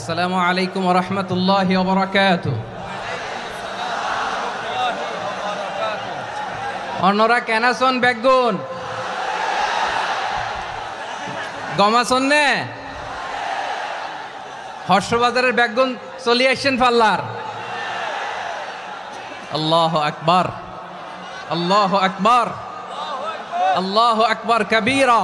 আসসালামু আলাইকুম ওয়া রাহমাতুল্লাহি ওয়া বারাকাতুহু। অন্যরা কেন আছেন বেগুন গম আছেন নে হর্ষবাজারের বেগুন চলে আসছেন পাল্লার। আল্লাহু আকবার, আল্লাহু আকবার, আল্লাহু আকবার কবীরা।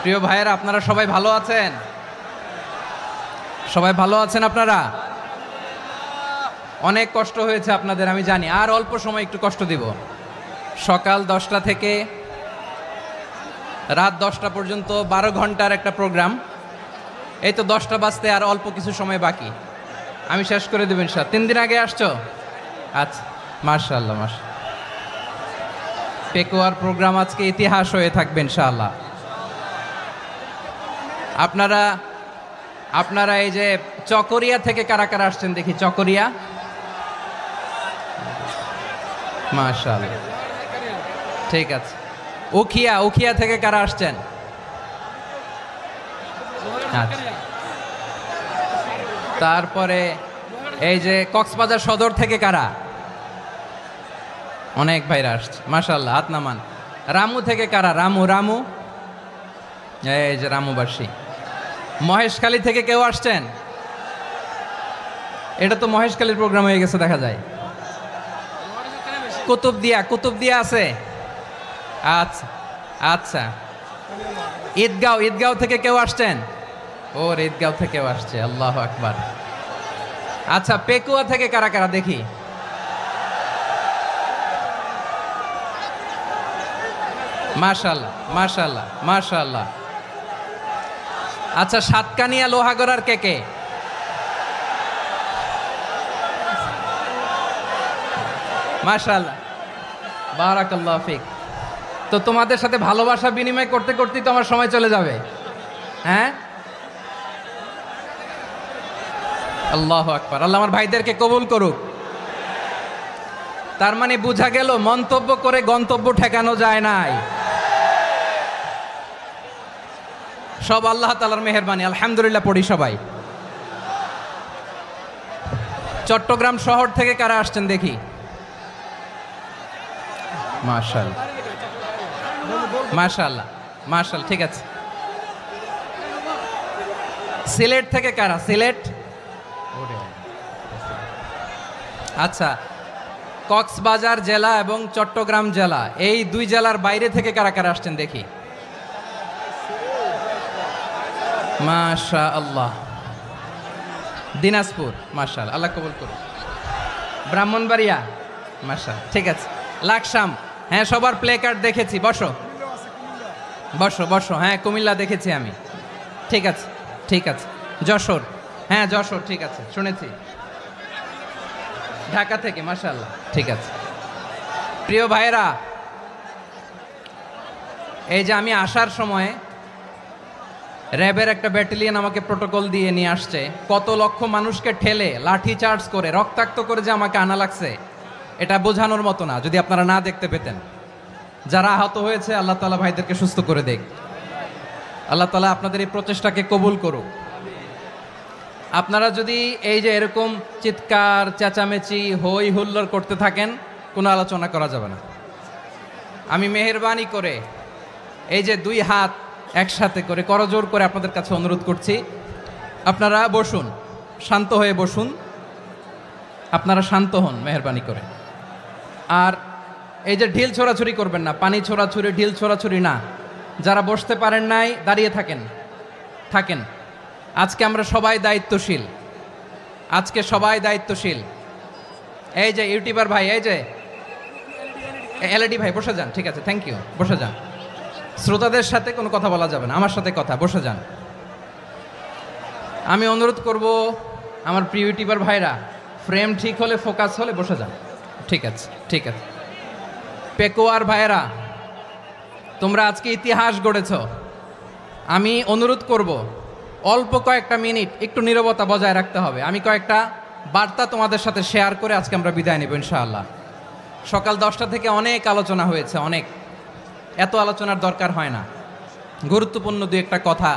প্রিয় ভাইয়েরা, আপনারা সবাই ভালো আছেন? সবাই ভালো আছেন? আপনারা অনেক কষ্ট হয়েছে আপনাদের, আমি জানি। আর অল্প সময় একটু কষ্ট দিব। সকাল 10টা থেকে রাত 10টা পর্যন্ত 12 ঘন্টার একটা প্রোগ্রাম। এই তো 10টা বাজতে আর অল্প কিছু সময় বাকি, আমি শেষ করে দেবেন। 3 দিন আগে আসছো? আচ্ছা, মাশাআল্লাহ মাশাআল্লাহ। পেকুয়ার প্রোগ্রাম আজকে ইতিহাস হয়ে থাকবে ইনশাআল্লাহ। আপনারা এই যে চকরিয়া থেকে কারা কারা আসছেন দেখি? চকরিয়া, মাশাআল্লাহ, ঠিক আছে। উখিয়া থেকে কারা আসছেন? আচ্ছা। তারপরে এই যে কক্সবাজার সদর থেকে কারা? অনেক ভাইরা আসছে, মাশাআল্লাহ, হাত নামান। রামু থেকে কারা? রামু, এই যে রামুবাসী। মহেশখালী থেকে কেউ আসছেন? এটা তো মহেশখালীর প্রোগ্রাম হয়ে গেছে দেখা যায়। কুতুবদিয়া আছে? আচ্ছা আচ্ছা। ঈদগাঁও থেকে কেউ আসছেন? ওর ঈদগাঁও থেকেও আসছে, আল্লাহু আকবার। আচ্ছা, পেকুয়া থেকে কারা কারা দেখি? মাশাআল্লাহ মাশাআল্লাহ মাশাআল্লাহ। আচ্ছা, সাতকানিয়া লোহাগড়ার কে? মাশাআল্লাহ, বারাকাল্লাহু ফিক। তো তোমাদের সাথে ভালোবাসা বিনিময় করতে করতেই তো আমার সময় চলে যাবে। হ্যাঁ, আল্লাহু আকবার। আল্লাহ আমার ভাইদেরকে কবুল করুক। তার মানে বোঝা গেল মন্তব্য করে গন্তব্য ঠেকানো যায় নাই। সব আল্লাহ তাআলার মেহেরবানি, আলহামদুলিল্লাহ পড়ি সবাই। চট্টগ্রাম শহর থেকে কারা আসছেন দেখি? মাশাআল্লাহ মাশাআল্লাহ মাশাআল্লাহ, ঠিক আছে। সিলেট থেকে কারা? সিলেট, আচ্ছা। কক্সবাজার জেলা এবং চট্টগ্রাম জেলা, এই দুই জেলার বাইরে থেকে কারা কারা আসছেন দেখি? মাশাআল্লাহ। দিনাজপুর, মাশাআল্লাহ, আল্লাহ কবুল করুন। ব্রাহ্মণবাড়িয়া, মাশাআল্লাহ, ঠিক আছে। লাকসাম, হ্যাঁ, সবার প্লে কার্ড দেখেছি। বসো। হ্যাঁ, কুমিল্লা দেখেছি আমি, ঠিক আছে ঠিক আছে। যশোর, হ্যাঁ যশোর, ঠিক আছে, শুনেছি। ঢাকা থেকে, মাশাআল্লাহ, ঠিক আছে। প্রিয় ভাইয়েরা, এই যে আমি আসার সময় র্যাবের একটা ব্যাটালিয়ন আমাকে প্রোটোকল দিয়ে নিয়ে আসছে। কত লক্ষ মানুষকে ঠেলে লাঠি চার্জ করে রক্তাক্ত করে যে আমাকে আনা লাগছে, এটা বোঝানোর মতো না। যদি আপনারা না দেখতে পেতেন। যারা আহত হয়েছে, আল্লাহ তাআলা ভাইদেরকে সুস্থ করে দেখ। আল্লাহ তাআলা আপনাদের এই প্রচেষ্টাকে কবুল করুক। আপনারা যদি এই যে এরকম চিৎকার চেঁচামেচি হই হুল্লোড় করতে থাকেন, কোনো আলোচনা করা যাবে না। আমি মেহেরবানি করে এই যে 2 হাত একসাথে করে করজোর করে আপনাদের কাছে অনুরোধ করছি, আপনারা বসুন, শান্ত হয়ে বসুন। আপনারা শান্ত হন মেহেরবানি করে। আর এই যে ঢিল ছোড়াছুরি করবেন না, পানি ছোড়াছুরি, ঢিল ছোড়াছুরি না। যারা বসতে পারেন নাই, দাঁড়িয়ে থাকেন। আজকে আমরা সবাই দায়িত্বশীল, এই যে ইউটিউবার ভাই, এই যে এলইডি ভাই, বসে যান, ঠিক আছে, থ্যাংক ইউ, বসে যান। শ্রোতাদের সাথে কোনো কথা বলা যাবে না, আমার সাথে কথা, বসে যান। আমি অনুরোধ করব আমার প্রিয় ইউটিউবার ভাইরা, ফ্রেম ঠিক হলে, ফোকাস হলে বসে যান, ঠিক আছে ঠিক আছে। পেকুয়ার ভাইয়েরা, তোমরা আজকে ইতিহাস গড়েছ। আমি অনুরোধ করব অল্প কয়েকটা মিনিট একটু নীরবতা বজায় রাখতে হবে। আমি কয়েকটা বার্তা তোমাদের সাথে শেয়ার করে আজকে আমরা বিদায় নেব ইনশাআল্লাহ। সকাল 10টা থেকে অনেক আলোচনা হয়েছে, এত আলোচনার দরকার হয় না। গুরুত্বপূর্ণ দুই একটা কথা,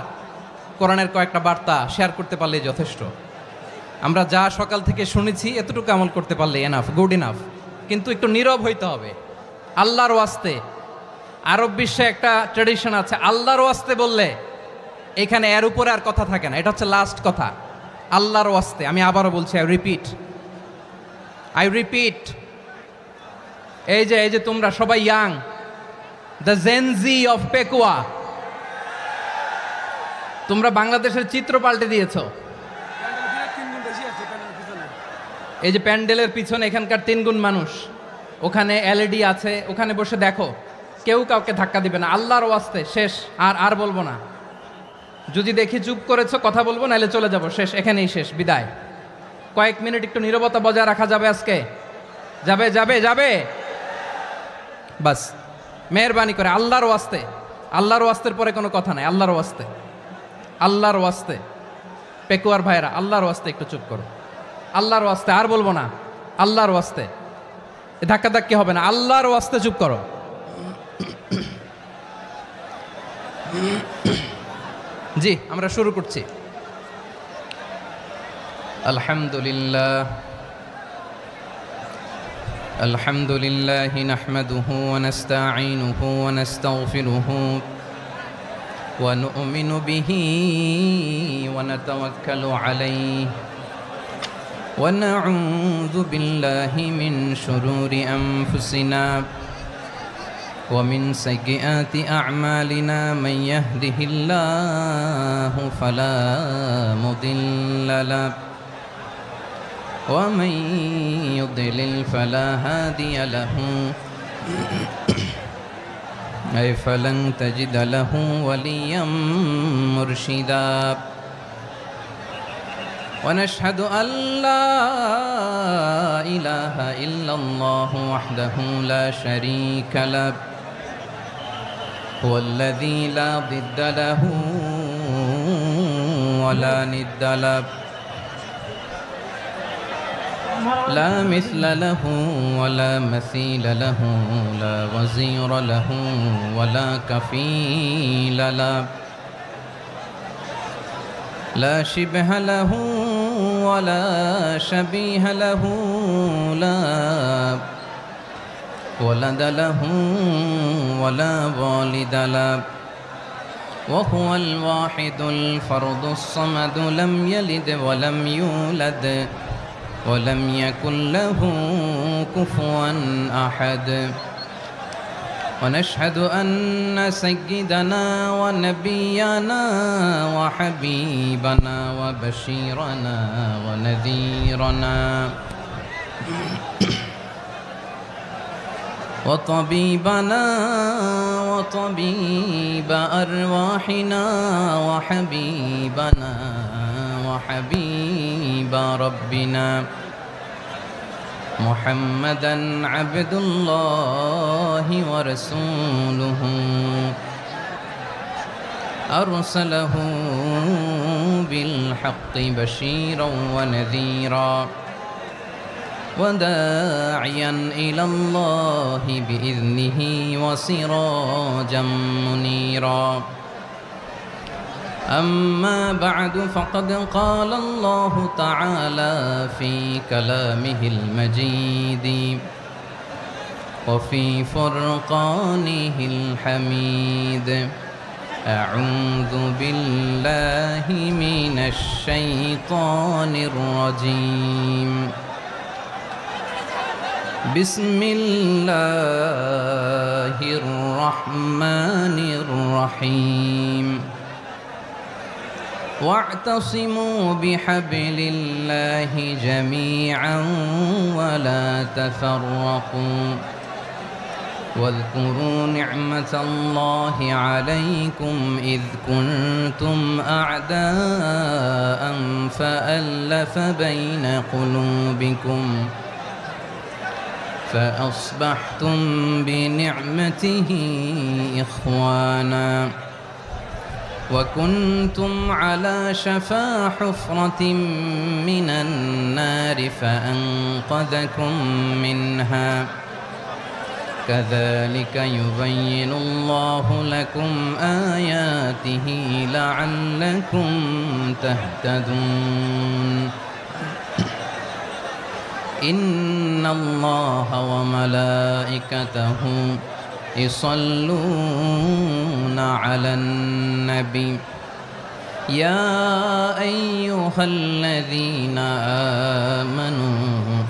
কোরআনের কয়েকটা বার্তা শেয়ার করতে পারলেই যথেষ্ট। আমরা যা সকাল থেকে শুনেছি এতটুকু আমল করতে পারলে এনাফ, গুড ইনাফ। কিন্তু একটু নীরব হইতে হবে আল্লাহর ওয়াস্তে। আরব বিশ্বে একটা ট্র্যাডিশন আছে, আল্লাহর ওয়াস্তে বললে এখানে এর উপরে আর কথা থাকে না, এটা হচ্ছে লাস্ট কথা। আল্লাহর ওয়াস্তে, আমি আবারও বলছি, আই রিপিট, এই যে তোমরা সবাই young, the Gen Z of Pekua, তোমরা বাংলাদেশের চিত্র পাল্টে দিয়েছ। এই যে প্যান্ডেলের পিছনে এখানকার 3 গুণ মানুষ, ওখানে এলইডি আছে, ওখানে বসে দেখো, কেউ কাউকে ধাক্কা দিবে না। আল্লাহর ওয়াস্তে শেষ, আর বলবো না। যদি দেখি চুপ করেছো, কথা বলবো, নাহলে চলে যাব, শেষ, এখানেই শেষ, বিদায়। কয়েক মিনিট একটু নীরবতা বজায় রাখা যাবে আজকে? যাবে বাস, মেহরবানি করে আল্লাহর ওয়াস্তে। আল্লাহর ওয়াস্তের পরে কোনো কথা নাই, আল্লাহর ওয়াস্তে। পেকুয়ার ভাইরা, আল্লাহর ওয়াস্তে একটু চুপ করো, আল্লাহর ওয়াস্তে, আর বলবো না, আল্লাহর ওয়াস্তে। ধাক্কাধাক্কি হবে না, আল্লাহর ওয়াস্তে চুপ করো। জি, আমরা শুরু করছি। আলহামদুলিল্লাহ নাহমাদুহু ওয়া নাস্তাঈনুহু ওয়া নাস্তাগফিরুহু ওয়া নু'মিনু বিহি ওয়া নাতাওয়াক্কালু আলাইহি ওয়া নাউযু বিল্লাহি মিন শুরুরি আনফুসিনা ومن سيئات أعمالنا من يهده الله فلا مضل له ومن يضلل فلا هادي له أي فلن تجد له وليا مرشدا ونشهد أن لا إله إلا الله وحده لا شريك له هو الذي لا ضد له ولا ند له لا مثل له ولا مثيل له لا وزير له ولا كفيل له لا شبه له ولا شبيه له لا ولد له ولا والد له وهو الواحد الفرد الصمد لم يلد ولم يولد ولم يكن له كفوا أحد ونشهد أن سيدنا ونبينا وحبيبنا وبشيرنا ونذيرنا وطبيبنا وطبيب أرواحنا وحبيبنا وحبيب ربنا محمدا عبد الله ورسوله أرسله بالحق بشيرا ونذيرا وداعيا إلى الله بإذنه وسراجا منيرا أما بعد فقد قال الله تعالى في كلامه المجيد وفي فرقانه الحميد أعوذ بالله من الشيطان الرجيم بسم الله الرحمن الرحيم واعتصموا بحبل الله جميعا ولا تفرقوا واذكروا نعمة الله عليكم إذ كنتم أعداء فألف بين قلوبكم فأصبحتم بنعمته إخوانا وكنتم على شفا حفرة من النار فأنقذكم منها كذلك يبين الله لكم آياته لعلكم تهتدون إن الله وملائكته يصلون على النبي يا أيها الذين آمنوا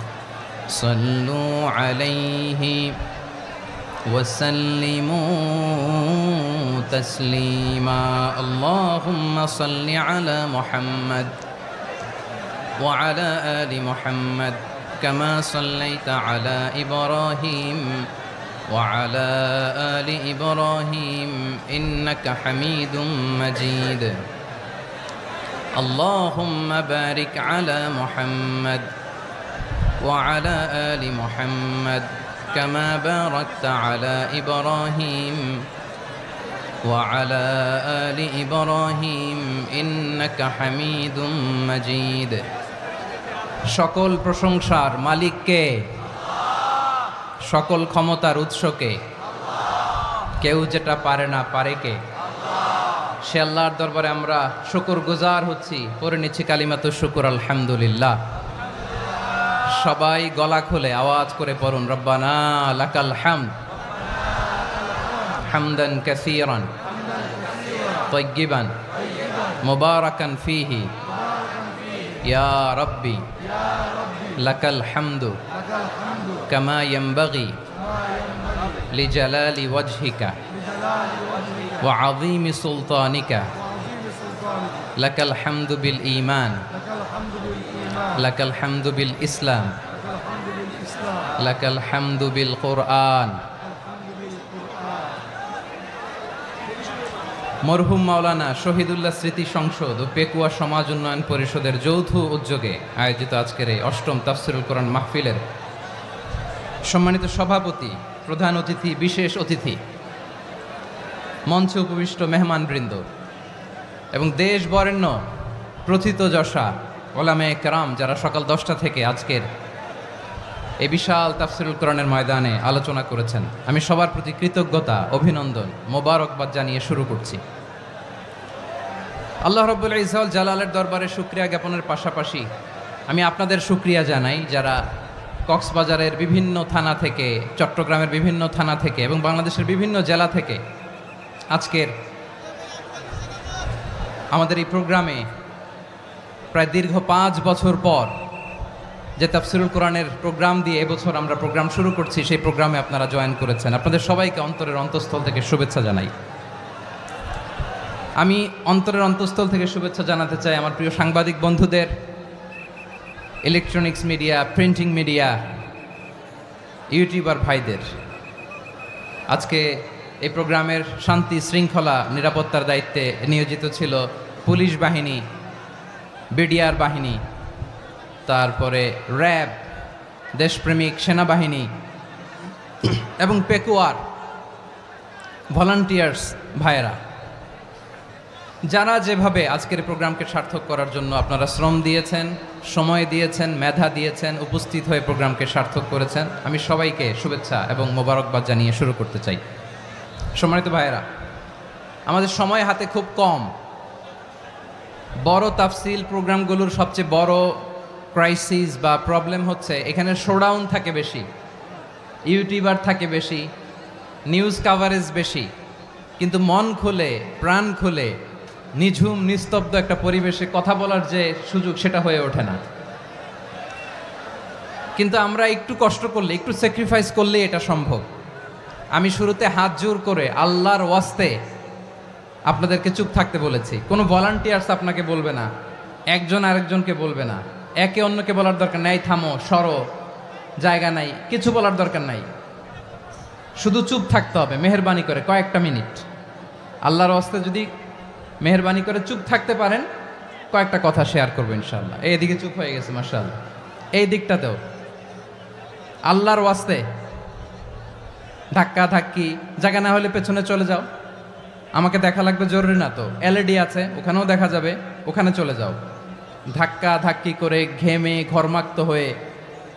صلوا عليه وسلموا تسليما اللهم صل على محمد وعلى آل محمد كما صليت على إبراهيم وعلى آل إبراهيم إنك حميد مجيد اللهم بارك على محمد وعلى آل محمد كما باركت على إبراهيم وعلى آل إبراهيم إنك حميد مجيد সকল প্রশংসার মালিক কে? সকল ক্ষমতার উৎস কে? কেউ যেটা পারে না পারে কে? সে আল্লাহর দরবারে আমরা শুকরগুজার হচ্ছি, পড়ে নিচ্ছি কালিমাতু শুকর আলহামদুলিল্লাহ। সবাই গলা খুলে আওয়াজ করে পড়ুন, রব্বানা লাকাল হামদ হামদান কাসীরান তাইয়্যিবান মুবারাকান ফীহি ইয়া রাব্বি লাকাল হামদু কামা ইয়ানবাগি লিজালালি ওয়াজহিকা ওয়া আযীমি সুলতানিকা লাকাল হামদু বিল ঈমান লাকাল হামদু বিল ইসলাম লাকাল হামদু বিল কুরআন। মরহুম মাওলানা শহীদুল্লাহ স্মৃতি সংসদ ও পেকুয়া সমাজ উন্নয়ন পরিষদের যৌথ উদ্যোগে আয়োজিত আজকের এই অষ্টম তাফসিরুল কোরআন মাহফিলের সম্মানিত সভাপতি, প্রধান অতিথি, বিশেষ অতিথি, মঞ্চে উপবিষ্ট মেহমানবৃন্দ এবং দেশ বরেণ্য প্রথিতযশা ওলামায়ে কেরাম যারা সকাল 10টা থেকে আজকের এই বিশাল তাফসিরুল কোরআনের ময়দানে আলোচনা করেছেন, আমি সবার প্রতি কৃতজ্ঞতা, অভিনন্দন, মোবারকবাদ জানিয়ে শুরু করছি। আল্লাহ রাব্বুল ইজ্জত জালালের দরবারে শুকরিয়া জ্ঞাপনের পাশাপাশি আমি আপনাদের শুকরিয়া জানাই যারা কক্সবাজারের বিভিন্ন থানা থেকে, চট্টগ্রামের বিভিন্ন থানা থেকে এবং বাংলাদেশের বিভিন্ন জেলা থেকে আজকের আমাদের এই প্রোগ্রামে প্রায় দীর্ঘ 5 বছর পর যে তাফসিরুল কোরআনের প্রোগ্রাম দিয়ে এবছর আমরা প্রোগ্রাম শুরু করছি, সেই প্রোগ্রামে আপনারা জয়েন করেছেন। আপনাদের সবাইকে অন্তরের অন্তঃস্থল থেকে শুভেচ্ছা জানাই। আমি অন্তরের অন্তঃস্থল থেকে শুভেচ্ছা জানাতে চাই আমার প্রিয় সাংবাদিক বন্ধুদের, electronics media, printing media, YouTuber ভাইদের। আজকে এই প্রোগ্রামের শান্তি শৃঙ্খলা নিরাপত্তার দায়িত্বে নিয়োজিত ছিল পুলিশ বাহিনী, বিডিআর বাহিনী, তারপরে র্যাব, দেশপ্রেমিক সেনাবাহিনী এবং পেকুয়ার ভলান্টিয়ার্স ভাইয়েরা, যারা যেভাবে আজকের প্রোগ্রামকে সার্থক করার জন্য আপনারা শ্রম দিয়েছেন, সময় দিয়েছেন, মেধা দিয়েছেন, উপস্থিত হয়ে প্রোগ্রামকে সার্থক করেছেন, আমি সবাইকে শুভেচ্ছা এবং মোবারকবাদ জানিয়ে শুরু করতে চাই। সম্মানিত ভাইয়েরা, আমাদের সময় হাতে খুব কম। বড় তাফসিল প্রোগ্রামগুলোর সবচেয়ে বড় ক্রাইসিস বা প্রবলেম হচ্ছে এখানে শোডাউন থাকে বেশি, ইউটিউবার থাকে বেশি, নিউজ কাভারেজ বেশি, কিন্তু মন খুলে, প্রাণ খুলে, নিঝুম নিস্তব্ধ একটা পরিবেশে কথা বলার যে সুযোগ, সেটা হয়ে ওঠে না। কিন্তু আমরা একটু কষ্ট করলে, একটু স্যাক্রিফাইস করলে এটা সম্ভব। আমি শুরুতে হাত জোর করে আল্লাহর ওয়াস্তে আপনাদেরকে চুপ থাকতে বলেছি। কোনো ভলান্টিয়ার্স আপনাকে বলবে না, একজন আরেকজনকে বলবে না, একে অন্যকে বলার দরকার নাই, থামো, সরো, জায়গা নাই, কিছু বলার দরকার নাই। শুধু চুপ থাকতে হবে মেহেরবানি করে কয়েকটা মিনিট। আল্লাহর ওয়াস্তে যদি মেহেরবানি করে চুপ থাকতে পারেন, কয়েকটা কথা শেয়ার করবো ইনশাআল্লাহ। এইদিকে চুপ হয়ে গেছে মাশাআল্লাহ, এই দিকটাতেও আল্লাহর ওয়াস্তে ধাক্কা ধাক্কি, জায়গা না হলে পেছনে চলে যাও, আমাকে দেখা লাগবে জরুরি না তো, এলইডি আছে ওখানেও দেখা যাবে, ওখানে চলে যাও। ধাক্কা ধাক্কি করে ঘেমে ঘরমাক্ত হয়ে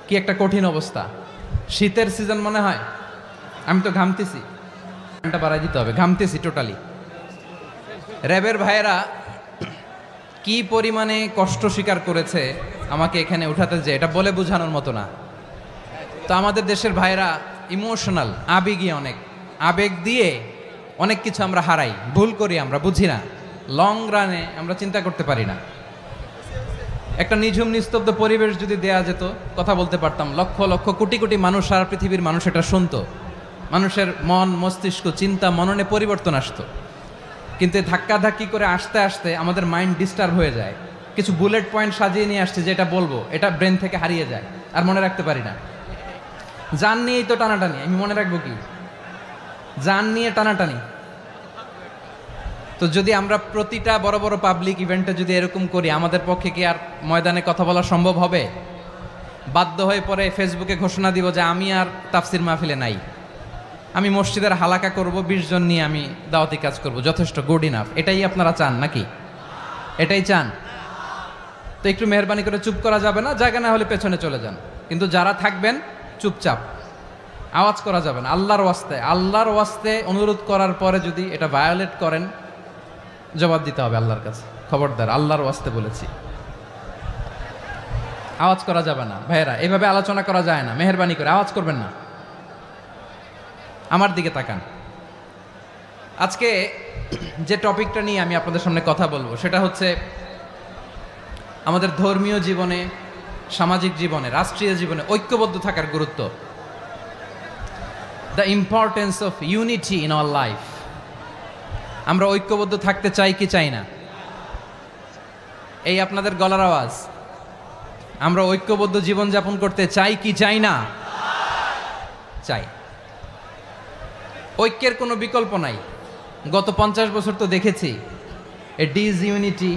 কি একটা কঠিন অবস্থা। শীতের সিজন মনে হয়, আমি তো ঘামতেছি, ঘন্টা বাড়াই দিতে হবে, ঘামতেছি টোটালি। র্যাবের ভাইয়েরা কি পরিমাণে কষ্ট স্বীকার করেছে আমাকে এখানে উঠাতে, যে এটা বলে বোঝানোর মতো না। তো আমাদের দেশের ভাইয়েরা ইমোশনাল, আবেগী, অনেক আবেগ দিয়ে অনেক কিছু আমরা হারাই, ভুল করি, আমরা বুঝি না, লং রানে আমরা চিন্তা করতে পারি না। একটা নিঝুম নিস্তব্ধ পরিবেশ যদি দেয়া যেত, কথা বলতে পারতাম, লক্ষ লক্ষ কোটি কোটি মানুষ, সারা পৃথিবীর মানুষ এটা শুনতো, মানুষের মন মস্তিষ্ক চিন্তা মননে পরিবর্তন আসতো। কিন্তু ধাক্কাধাক্কি করে আসতে আসতে আমাদের মাইন্ড ডিস্টার্ব হয়ে যায়। কিছু বুলেট পয়েন্ট সাজিয়ে নিয়ে আসছে, যেটা বলবো এটা ব্রেন থেকে হারিয়ে যায়, আর মনে রাখতে পারি না। জান নিয়েই তো টানাটানি, আমি মনে রাখবো কি? জান নিয়ে টানাটানি। তো যদি আমরা প্রতিটা বড় বড় পাবলিক ইভেন্টে যদি এরকম করি, আমাদের পক্ষে কি আর ময়দানে কথা বলা সম্ভব হবে? বাধ্য হয়ে পরে ফেসবুকে ঘোষণা দিব যে আমি আর তাফসির মাহফিলে নাই, আমি মসজিদের হালাকা করব, 20 জন নিয়ে আমি দাওয়াতি কাজ করব, যথেষ্ট, গুড ইনাফ। এটাই আপনারা চান নাকি? এটাই চান? তো একটু মেহরবানি করে চুপ করা যাবে না? জায়গা না হলে পেছনে চলে যান, কিন্তু যারা থাকবেন চুপচাপ, আওয়াজ করা যাবে না। আল্লাহর ওয়াস্তে অনুরোধ করার পরে যদি এটা ভায়োলেট করেন, জবাব দিতে হবে আল্লাহর কাছে। খবরদার, আল্লাহর ওয়াস্তে বলেছি, আওয়াজ করা যাবে না। ভাইয়েরা, এভাবে আলোচনা করা যায় না, মেহরবানি করে আওয়াজ করবেন না। আমার দিকে তাকান। আজকে যে টপিকটা নিয়ে আমি আপনাদের সামনে কথা বলবো, সেটা হচ্ছে আমাদের ধর্মীয় জীবনে, সামাজিক জীবনে, রাষ্ট্রীয় জীবনে ঐক্যবদ্ধ থাকার গুরুত্ব। The importance of unity in our life. আমরা ঐক্যবদ্ধ থাকতে চাই কি চাই না? এই আপনাদের গলার আওয়াজ। আমরা ঐক্যবদ্ধ জীবনযাপন করতে চাই কি চাই না? চাই। ঐক্যের কোনো বিকল্প নাই। গত 50 বছর তো দেখেছি এই ডিসইউনিটি,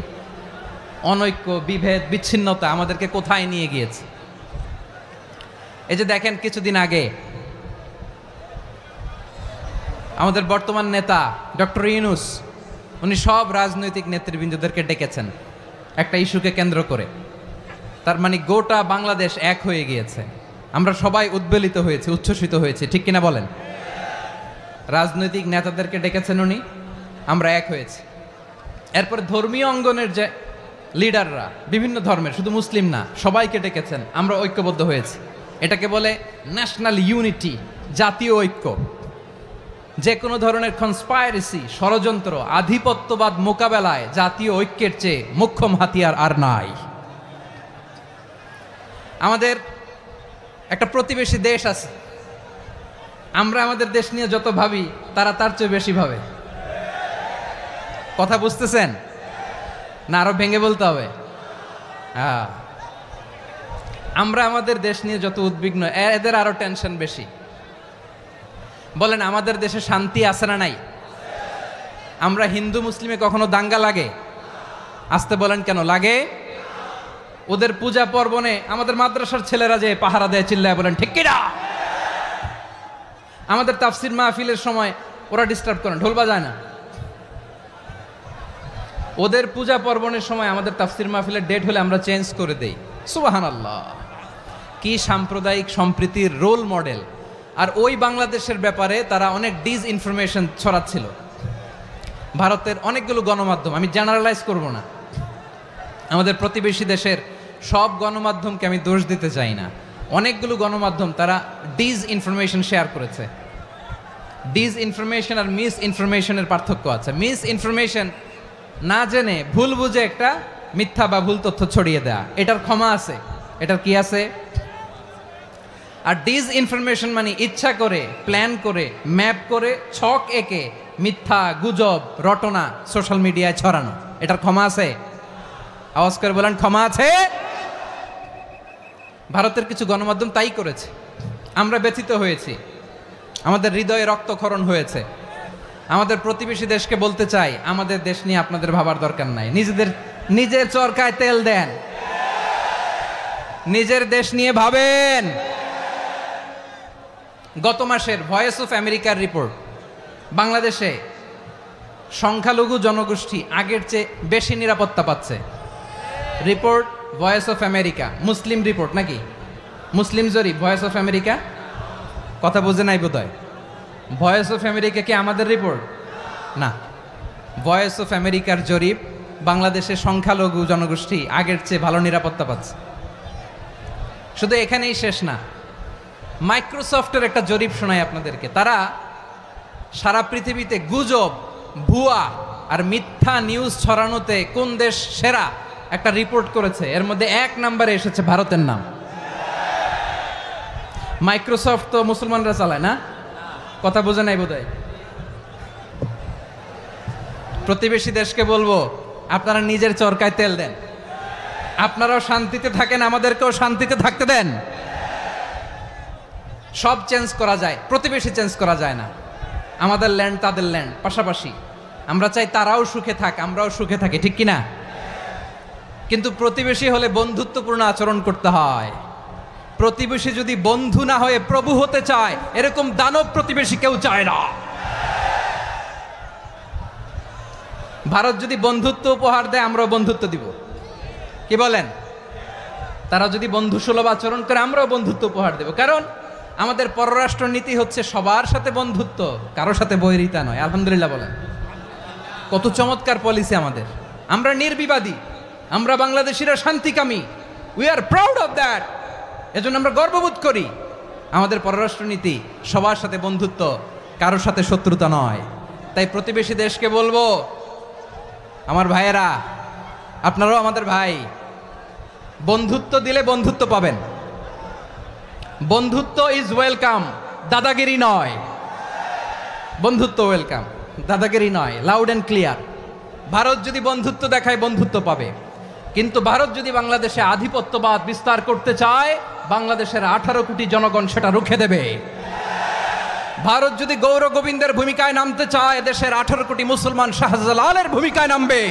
অনৈক্য, বিভেদ, বিচ্ছিন্নতা আমাদেরকে কোথায় নিয়ে গিয়েছে। এই যে দেখেন, কিছুদিন আগে আমাদের বর্তমান নেতা ডক্টর ইউনূস, উনি সব রাজনৈতিক নেতৃবৃন্দদেরকে ডেকেছেন একটা ইস্যুকে কেন্দ্র করে। তার মানে গোটা বাংলাদেশ এক হয়ে গিয়েছে। আমরা সবাই উদ্বেলিত হয়েছে, উচ্ছ্বসিত হয়েছে, ঠিক কিনা বলেন? রাজনৈতিক নেতাদেরকে ডেকেছেন উনি, আমরা এক হয়েছি। এরপরে ধর্মীয় অঙ্গনের যে লিডাররা, বিভিন্ন ধর্মের, শুধু মুসলিম না, সবাইকে ডেকেছেন, আমরা ঐক্যবদ্ধ হয়েছি। এটাকে বলে ন্যাশনাল ইউনিটি, জাতীয় ঐক্য। যে কোনো ধরনের কনস্পাইরেসি, ষড়যন্ত্র, আধিপত্যবাদ মোকাবেলায় জাতীয় ঐক্যের চেয়ে মোক্ষম হাতিয়ার আর নাই। আমাদের একটা প্রতিবেশী দেশ আছে, আমরা আমাদের দেশ নিয়ে যত ভাবি, তারা তার চেয়ে বেশি ভাবে। কথা বুঝতেছেন না? আরো ভেঙে বলতে হবে। হ্যাঁ, আমরা আমাদের দেশ নিয়ে যত উদ্বিগ্ন, এদের আরো টেনশন বেশি। বলেন, আমাদের দেশে শান্তি আছে না নাই? আমরা হিন্দু মুসলিমে কখনো দাঙ্গা লাগে? আসতে বলেন, কেন লাগে? ওদের পূজা পার্বণে আমাদের মাদ্রাসার ছেলেরা যে পাহারা দেয়, চিল্লায় বলেন ঠিক কিনা? আমাদের তাফসির মাহফিলের সময় ওরা ডিস্টার্ব করেন, ঢোল বাজায় না। ওদের পূজা পার্বণের সময় আমাদের তাফসির মাহফিলের ডেট হলে আমরা চেঞ্জ করে দেই। সুবহানাল্লাহ, কি সাম্প্রদায়িক সম্প্রীতির রোল মডেল। আর ওই বাংলাদেশের ব্যাপারে তারা অনেক ডিসইনফরমেশন ছড়াচ্ছিল। ভারতের অনেকগুলো গণমাধ্যম, আমি জেনারেলাইজ করব না, আমাদের প্রতিবেশী দেশের সব গণমাধ্যমকে আমি দোষ দিতে চাই না, অনেকগুলো গণমাধ্যম তারা ডিসইনফরমেশন শেয়ার করেছে। ডিসইনফরমেশন আর মিস ইনফরমেশনের পার্থক্য আছে। মিস ইনফরমেশন না জেনে ভুল বুঝে একটা মিথ্যা বা ভুল তথ্য ছড়িয়ে দেয়া, এটার ক্ষমা আছে, এটার কি আছে? আর ডিসইনফরমেশন মানে ইচ্ছা করে, প্ল্যান করে, ম্যাপ করে, ছক এঁকে মিথ্যা, গুজব, রটনা সোশ্যাল মিডিয়ায় ছড়ানো, এটার ক্ষমা আছে? আওয়াজ করে বলেন, ক্ষমা আছে? ভারতের কিছু গণমাধ্যম তাই করেছে, আমরা ব্যথিত হয়েছি, আমাদের হৃদয়ে রক্তক্ষরণ হয়েছে। আমাদের প্রতিবেশী দেশকে বলতে চাই, আমাদের দেশ নিয়ে আপনাদের ভাবার দরকার নাই, নিজের চরকায় তেল দেন, নিজের দেশ নিয়ে ভাবেন। গত মাসের ভয়েস অফ আমেরিকার রিপোর্ট, বাংলাদেশে সংখ্যালঘু জনগোষ্ঠী আগের চেয়ে বেশি নিরাপত্তা পাচ্ছে। Report voice of America, Muslim report নাকি? মুসলিম জরিপ, ভয়েস অফ আমেরিকা। কথা বুঝে নাই বোধহয়। ভয়েস অফ আমেরিকা কি আমাদের রিপোর্ট না? ভয়েস অফ আমেরিকার জরিপ, বাংলাদেশের সংখ্যালঘু জনগোষ্ঠী আগের চেয়ে ভালো নিরাপত্তা পাচ্ছে। শুধু এখানেই শেষ না, মাইক্রোসফটের একটা জরিপ শোনায় আপনাদেরকে। তারা সারা পৃথিবীতে গুজব, ভুয়া আর মিথ্যা নিউজ ছড়ানোতে কোন দেশ সেরা একটা রিপোর্ট করেছে। এর মধ্যে 1 নম্বরে এসেছে ভারতের নাম। মাইক্রোসফট তো মুসলমানরা চালায় না, কথা বোঝে নাই বোধহয়। প্রতিবেশী দেশকে বলবো, আপনারা নিজের চরকায় তেল দেন, আপনারাও শান্তিতে থাকেন, আমাদেরকেও শান্তিতে থাকতে দেন। সব চেঞ্জ করা যায়, প্রতিবেশী চেঞ্জ করা যায় না। আমাদের ল্যান্ড তাদের ল্যান্ড, পাশাপাশি। আমরা চাই তারাও সুখে থাক, আমরাও সুখে থাকি, ঠিক কিনা? কিন্তু প্রতিবেশী হলে বন্ধুত্বপূর্ণ আচরণ করতে হয়। প্রতিবেশী যদি বন্ধু না হয়ে প্রভু হতে চায়, এরকম দানব প্রতিবেশী কেউ চায় না। ভারত যদি বন্ধুত্ব উপহার দেয়, আমরাও বন্ধুত্ব দিব, কি বলেন? তারা যদি বন্ধু সুলভ আচরণ করে, আমরাও বন্ধুত্ব উপহার দেব। কারণ আমাদের পররাষ্ট্র নীতি হচ্ছে সবার সাথে বন্ধুত্ব, কারোর সাথে বৈরিতা নয়। আলহামদুলিল্লাহ বলেন, কত চমৎকার পলিসি আমাদের। আমরা নির্বিবাদী, আমরা বাংলাদেশিরা শান্তিকামী, we are proud of that. এজন্য আমরা গর্ববোধ করি। আমাদের পররাষ্ট্র নীতি সবার সাথে বন্ধুত্ব, কারোর সাথে শত্রুতা নয়। তাই প্রতিবেশী দেশকে বলবো, আমার ভাইয়েরা, আপনারাও আমাদের ভাই, বন্ধুত্ব দিলে বন্ধুত্ব পাবেন। বন্ধুত্ব ইজ ওয়েলকাম, দাদাগিরি নয়। বন্ধুত্ব ওয়েলকাম, দাদাগিরি নয়, লাউড অ্যান্ড ক্লিয়ার। ভারত যদি বন্ধুত্ব দেখায়, বন্ধুত্ব পাবে। কিন্তু ভারত যদি বাংলাদেশে আধিপত্যবাদ বিস্তার করতে চায়, বাংলাদেশের 18 কোটি জনগণ সেটা রুখে দেবে। ভারত যদি গৌর গোবিন্দের ভূমিকায় নামতে চায়, দেশের 18 কোটি মুসলমান শাহজালালের ভূমিকায় নামবে।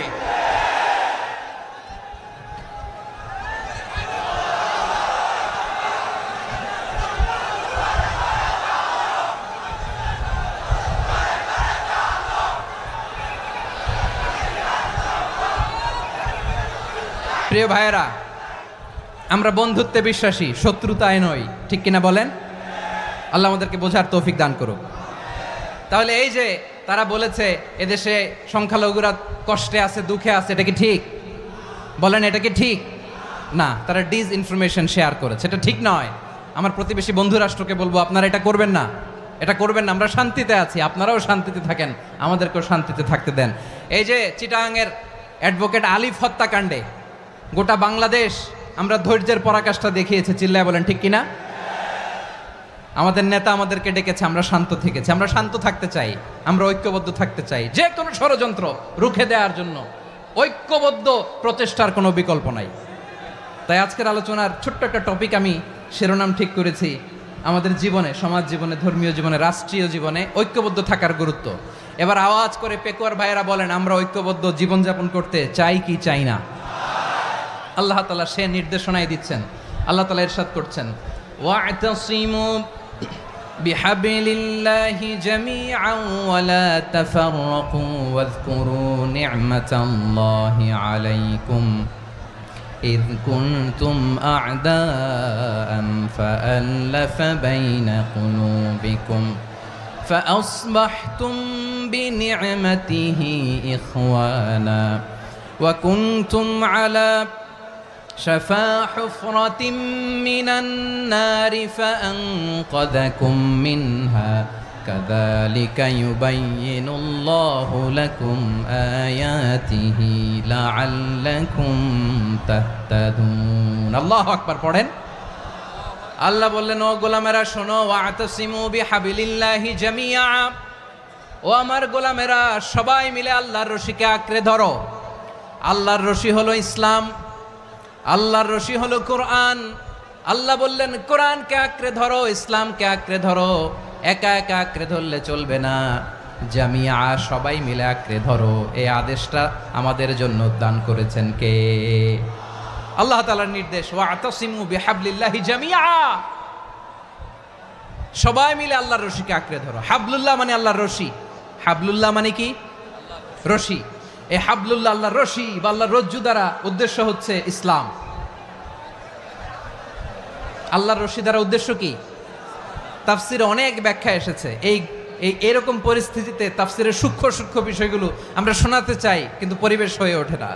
প্রিয় ভাইয়েরা, আমরা বন্ধুত্বে বিশ্বাসী, শত্রুতায় নই, ঠিক কিনা বলেন? আল্লাহ আমাদেরকে বোঝার তৌফিক দান করুক। তাহলে এই যে তারা বলেছে এদেশে সংখ্যালঘুরা কষ্টে আছে, দুঃখে আছে, এটা কি ঠিক? বলেন, এটা কি ঠিক? না, তারা ডিসইনফরমেশন শেয়ার করেছে, এটা ঠিক নয়। আমার প্রতিবেশী বন্ধু রাষ্ট্রকে বলবো, আপনারা এটা করবেন না, এটা করবেন না। আমরা শান্তিতে আছি, আপনারাও শান্তিতে থাকেন, আমাদেরকেও শান্তিতে থাকতে দেন। এই যে চিটাগাংয়ের অ্যাডভোকেট আলিফ হত্যাকাণ্ডে গোটা বাংলাদেশ আমরা ধৈর্যের পরাকাষ্ঠা দেখিয়েছে, চিল্লায় বলেন ঠিক কিনা? আমাদের নেতা আমাদেরকে ডেকেছে, আমরা শান্ত থেকেছি। আমরা শান্ত থাকতে চাই, আমরা ঐক্যবদ্ধ থাকতে চাই। যে কোনো ষড়যন্ত্র রুখে দেওয়ার জন্য ঐক্যবদ্ধ প্রচেষ্টার কোনো বিকল্প নাই। তাই আজকের আলোচনার ছোট্ট একটা টপিক আমি শিরোনাম ঠিক করেছি, আমাদের জীবনে, সমাজ জীবনে, ধর্মীয় জীবনে, রাষ্ট্রীয় জীবনে ঐক্যবদ্ধ থাকার গুরুত্ব। এবার আওয়াজ করে পেকুয়ার ভাইয়েরা বলেন, আমরা ঐক্যবদ্ধ জীবনযাপন করতে চাই কি চাই না? আল্লাহ তাআলা সে নির্দেশনাই দিচ্ছেন। আল্লাহ তাআলা ইরশাদ করছেন, ওয়া'তাসিমু বিহাবলিল্লাহি জামিআন ওয়া লা তাফাররাকু ওয়াযকুরু নি'মাতাল্লাহি আলাইকুম إذ كنتم أعداء فألف بين قلوبكم فأصبحتم بنعمته إخوانا وكنتم على شفا حفرة من النار فأنقذكم منها كذلك يبين الله لكم آياته لعلكم تهتدون الله أكبر পড়েন। আল্লাহ বললেন, ও গোলামেরা শোনো, ওয়া'তাসিমু বিহাবিলিল্লাহি জামিআ, ও আমার গোলামেরা সবাই মিলে আল্লাহর রশিকে আঁকড়ে ধরো। আল্লাহর রশি হলো ইসলাম, আল্লাহর রশি হলো কোরআন। আল্লাহ বললেন, কোরআনকে আঁকড়ে ধরো, ইসলামকে আঁকড়ে ধরো। একা একা আঁকড়ে ধরলে চলবে না, জামিয়া, সবাই মিলে আঁকড়ে ধরো। এই আদেশটা আমাদের জন্য দান করেছেন কে? আল্লাহ তাআলার নির্দেশ, ওয়া'তাসিমু বিহাবলিল্লাহি জামিআ, সবাই মিলে আল্লাহর রশিকে আঁকড়ে ধরো। হাবলুল্লাহ মানে আল্লাহর রশি। হাবলুল্লাহ মানে কি? রশি। এই হাবলুল্লাহ আল্লাহর রশি বা আল্লাহর রজ্জু দ্বারা উদ্দেশ্য হচ্ছে ইসলাম। আল্লাহর রশি দ্বারা উদ্দেশ্য কি? তাফসিরে অনেক ব্যাখ্যা এসেছে। এই এরকম পরিস্থিতিতে তাফসিরের সূক্ষ্ম সূক্ষ্ম বিষয়গুলো আমরা শোনাতে চাই, কিন্তু পরিবেশ হয়ে ওঠে না।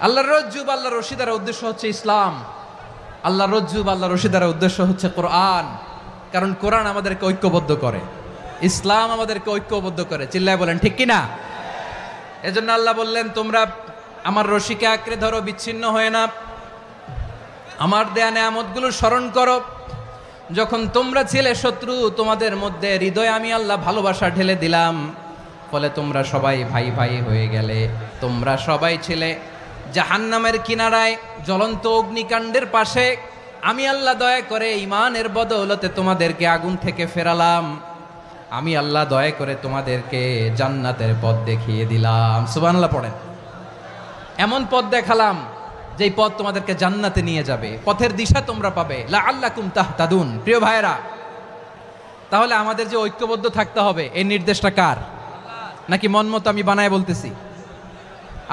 আল্লাহর রজ্জুব, আল্লাহর রশি দ্বারা উদ্দেশ্য হচ্ছে ইসলাম। আল্লাহর রজ্জুব, আল্লাহর রশি দ্বারা উদ্দেশ্য হচ্ছে কোরআন। কারণ কোরআন আমাদেরকে ঐক্যবদ্ধ করে, ইসলাম আমাদেরকে ঐক্যবদ্ধ করে। চিল্লায় বলেন ঠিক কিনা? এজন্য আল্লাহ বললেন, তোমরা আমার রশিকে আঁকড়ে ধরো, বিচ্ছিন্ন হয়ে না। আমার দেয়া নেয়ামতগুলো স্মরণ করো। যখন তোমরা ছিলে শত্রু, তোমাদের মধ্যে হৃদয়ে আমি আল্লাহ ভালোবাসা ঢেলে দিলাম, ফলে তোমরা সবাই ভাই ভাই হয়ে গেলে। তোমরা সবাই ছিলে জাহান্নামের কিনারায়, জ্বলন্ত অগ্নিকাণ্ডের পাশে। আমি আল্লাহ দয়া করে ঈমানের বদৌলতে তোমাদেরকে আগুন থেকে ফেরালাম। আমি আল্লাহ দয়া করে তোমাদেরকে জান্নাতের পথ দেখিয়ে দিলাম। সুবহানাল্লাহ পড়েন। এমন পথ দেখালাম যেই পথ তোমাদেরকে জান্নাতে নিয়ে যাবে, পথের দিশা তোমরা পাবে। লাআল্লাকুম তাহতাদুন। প্রিয় ভাইরা, তাহলে আমাদের যে ঐক্যবদ্ধ থাকতে হবে, এই নির্দেশটা কার? নাকি মন মতো আমি বানায় বলতেছি?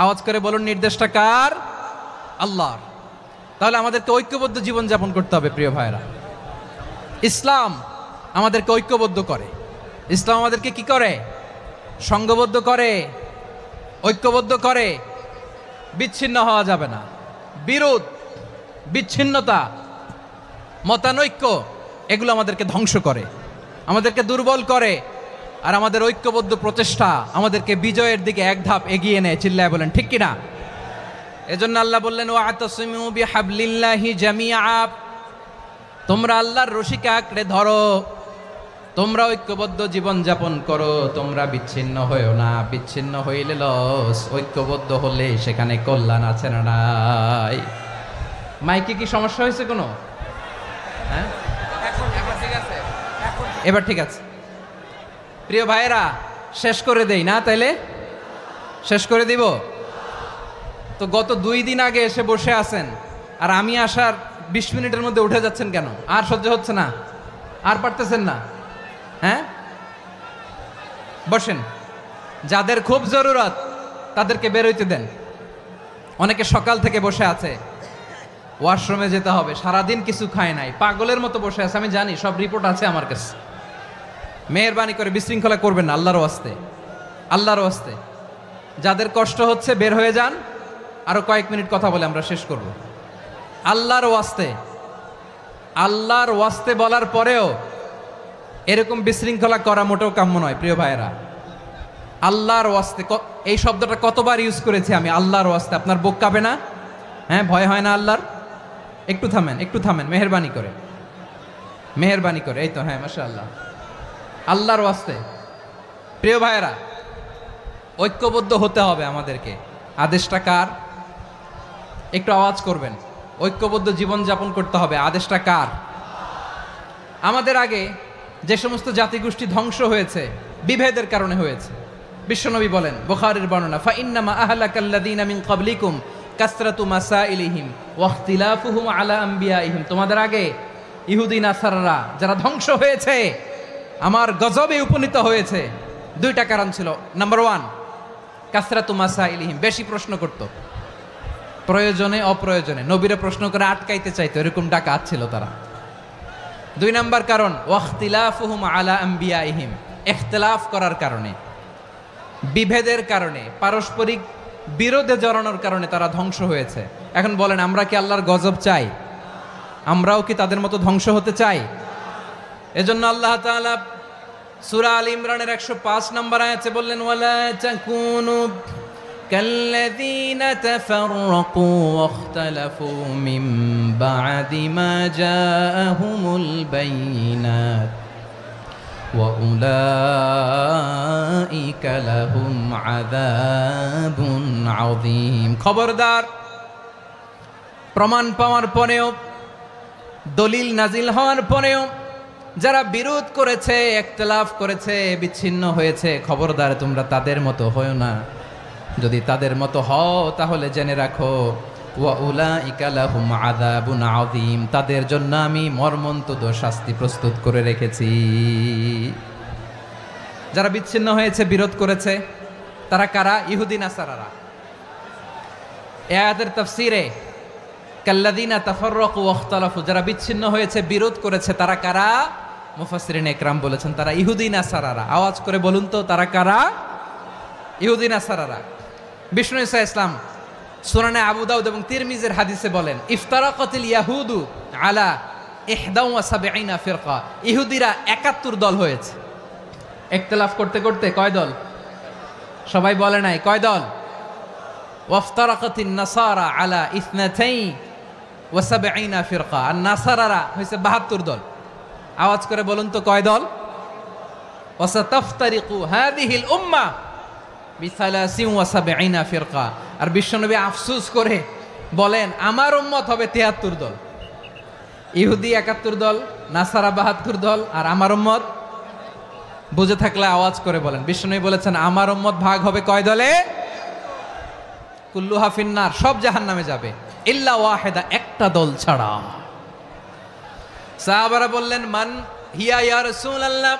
আওয়াজ করে বলুন, নির্দেশটা কার? আল্লাহর। তাহলে আমাদেরকে ঐক্যবদ্ধ জীবন যাপন করতে হবে। প্রিয় ভাইরা, ইসলাম আমাদেরকে ঐক্যবদ্ধ করে। ইসলাম আমাদেরকে কি করে? সংঘবদ্ধ করে, ঐক্যবদ্ধ করে। বিচ্ছিন্ন হওয়া যাবে না। বিরোধ, বিচ্ছিন্নতা, মতানৈক্য, এগুলো আমাদেরকে ধ্বংস করে, আমাদেরকে দুর্বল করে। আর আমাদের ঐক্যবদ্ধ প্রচেষ্টা আমাদেরকে বিজয়ের দিকে এক ধাপ এগিয়ে নেয়। চিল্লায় বলেন ঠিক কিনা? এজন্য আল্লাহ বললেন, ওয়াতাসিমু বিহাবলিল্লাহি জামিআ। তোমরা আল্লাহর রশিকে আঁকড়ে ধরো, তোমরা ঐক্যবদ্ধ জীবন যাপন করো, তোমরা বিচ্ছিন্ন হইও না। বিচ্ছিন্ন হইলে লস, ঐক্যবদ্ধ হলে সেখানে কল্যাণ আছে না নাই? মাইকে কি সমস্যা হয়েছে কোনো? হ্যাঁ, ঠিক আছে, এবার ঠিক আছে। প্রিয় ভাইয়েরা, শেষ করে দেই না? তাইলে শেষ করে দিব তো। গত 2 দিন আগে এসে বসে আছেন, আর আমি আসার 20 মিনিটের মধ্যে উঠে যাচ্ছেন কেন? আর সহ্য হচ্ছে না? আর পারতেছেন না? হ্যাঁ, বসেন। যাদের খুব জরুরত তাদেরকে বেরোইতে দেন। অনেকে সকাল থেকে বসে আছে, ওয়াশরুমে যেতে হবে, সারাদিন কিছু খায় নাই, পাগলের মতো বসে আছে। আমি জানি, সব রিপোর্ট আছে আমার কাছে। মেহেরবানি করে বিশৃঙ্খলা করবেন না, আল্লাহর ওয়াস্তে, আল্লাহর ওয়াস্তে। যাদের কষ্ট হচ্ছে বের হয়ে যান। আরো কয়েক মিনিট কথা বলে আমরা শেষ করব। আল্লাহর ওয়াস্তে, আল্লাহর ওয়াস্তে বলার পরেও এরকম বিশৃঙ্খলা করা মোটেও কাম্য নয়। প্রিয় ভাইয়েরা, আল্লাহর ওয়াস্তে, এই শব্দটা কতবার ইউজ করেছি আমি, আল্লাহর ওয়াস্তে। আপনার বুক কাঁপে না? হ্যাঁ, ভয় হয় না আল্লাহর? একটু থামেন, একটু থামেন, মেহেরবানি করে, মেহেরবানি করে। এই তো, হ্যাঁ, মাশাআল্লাহ। আল্লাহর ওয়াস্তে। প্রিয় ভাইয়েরা, ঐক্যবদ্ধ হতে হবে আমাদেরকে। আদেশটা কার? একটু আওয়াজ করবেন। ঐক্যবদ্ধ জীবন যাপন করতে হবে। আদেশটা কার? আমাদের আগে যে সমস্ত জাতিগোষ্ঠী ধ্বংস হয়েছে, বিভেদের কারণে হয়েছে। বিশ্বনবী বলেন, বুখারীর বর্ণনা, ফাইন্নামা আহলাকাল্লাযীনা মিন ক্বাবলিকুম কাসরাতু মাসাইলিহিম ওয়া ইখতিলাফুহুম আলা আম্বিয়াইহিম। তোমাদের আগে ইহুদি নাসারারা যারা ধ্বংস হয়েছে, আমার গজবে উপনীত হয়েছে, 2টা কারণ ছিল। নাম্বার 1, কাসরাতু মাসাইলিহিম, বেশি প্রশ্ন করত, প্রয়োজনে অপ্রয়োজনে নবীরে প্রশ্ন করে আটকাইতে চাইতো, এরকম ডাকাত ছিল তারা। 2 নাম্বার কারণ, ওয়াখতিলাফুহুম আলা আম্বিয়াইহিম, ইখতিলাফ করার কারণে, বিভেদের কারণে, পারস্পরিক বিরোধে জড়ানোর কারণে তারা ধ্বংস হয়েছে। এখন বলেন, আমরা কি আল্লাহর গজব চাই? আমরাও কি তাদের মতো ধ্বংস হতে চাই? এজন্য আল্লাহ তাআলা সূরা আল ইমরানের 105 নম্বর আয়াতে বললেন, ওয়ালা তাকুনু কাল্লাযীনা তাফাররাকু ওয়াখতালাফু মিন বা'দি মা জাআহুমুল বাইয়িনাত ওয়া উলাইকা লাহুম আযাবুন আযীম। খবরদার, প্রমাণ পাওয়ার পরেও, দলিল নাজিল হওয়ার পরেও যারা বিরোধ করেছে, ইখতিলাফ করেছে, বিচ্ছিন্ন হয়েছে, খবরদার তোমরা তাদের মতো হয়ো না। যদি তাদের মতো হও তাহলে জেনে রাখো, ওয়া উলাইকা লাহুম আযাবুন আযীম, তাদের জন্য আমি মর্মন্তুদ শাস্তি প্রস্তুত করে রেখেছি। যারা বিচ্ছিন্ন হয়েছে, বিরোধ করেছে, তারা কারা? ইহুদি নাসারারা। এই আয়াতের তাফসীরে কাল্লাযীনা তাফাররাকু ওয়াখতালাফু, যারা বিচ্ছিন্ন হয়েছে, বিরোধ করেছে, তারা কারা? মুফাসসিরিন একরাম বলেছেন তারা ইহুদি নাসারারা। আওয়াজ করে বলুন তো তারা কারা? ইহুদি নাসারারা। বিষ্ণু ঈসা ইসলাম সুনানে আবু দাউদ এবং তিরমিজির হাদিসে বলেন, ইফতারাকাতিল ইয়াহুদু আলা 71 ফিরকা। ইহুদিরা 71 দল হয়েছে। ইখতিলাফ করতে করতে কয় দল? সবাই বলে নাই কয় দল? ওয়াফতারাকাতিন নাসারা আলা 72 ফিরকা। আর নাসারারা হয়েছে 72 দল। আওয়াজ করে বলুন তো কয় দল? ওয়াসাতাফতারিকু হাদিহিল উম্মাহ বি73 ফিরকা। আর বিশ্বনবী আফসোস করে বলেন আমার উম্মত হবে 73 দল। ইহুদি 71 দল, নাসারা 72 দল, আর আমার উম্মত বুঝে থাকলে আওয়াজ করে বলেন। বিশ্বনবী বলেছেন আমার উম্মত ভাগ হবে কয় দলে? কুল্লুহা ফিন্নার, সব জাহান্নামে যাবে, ইল্লা ওয়াহিদা, একটা দল ছাড়া। সাহাবারা বললেন মান হিয়া ইয়া রাসূলুল্লাহ,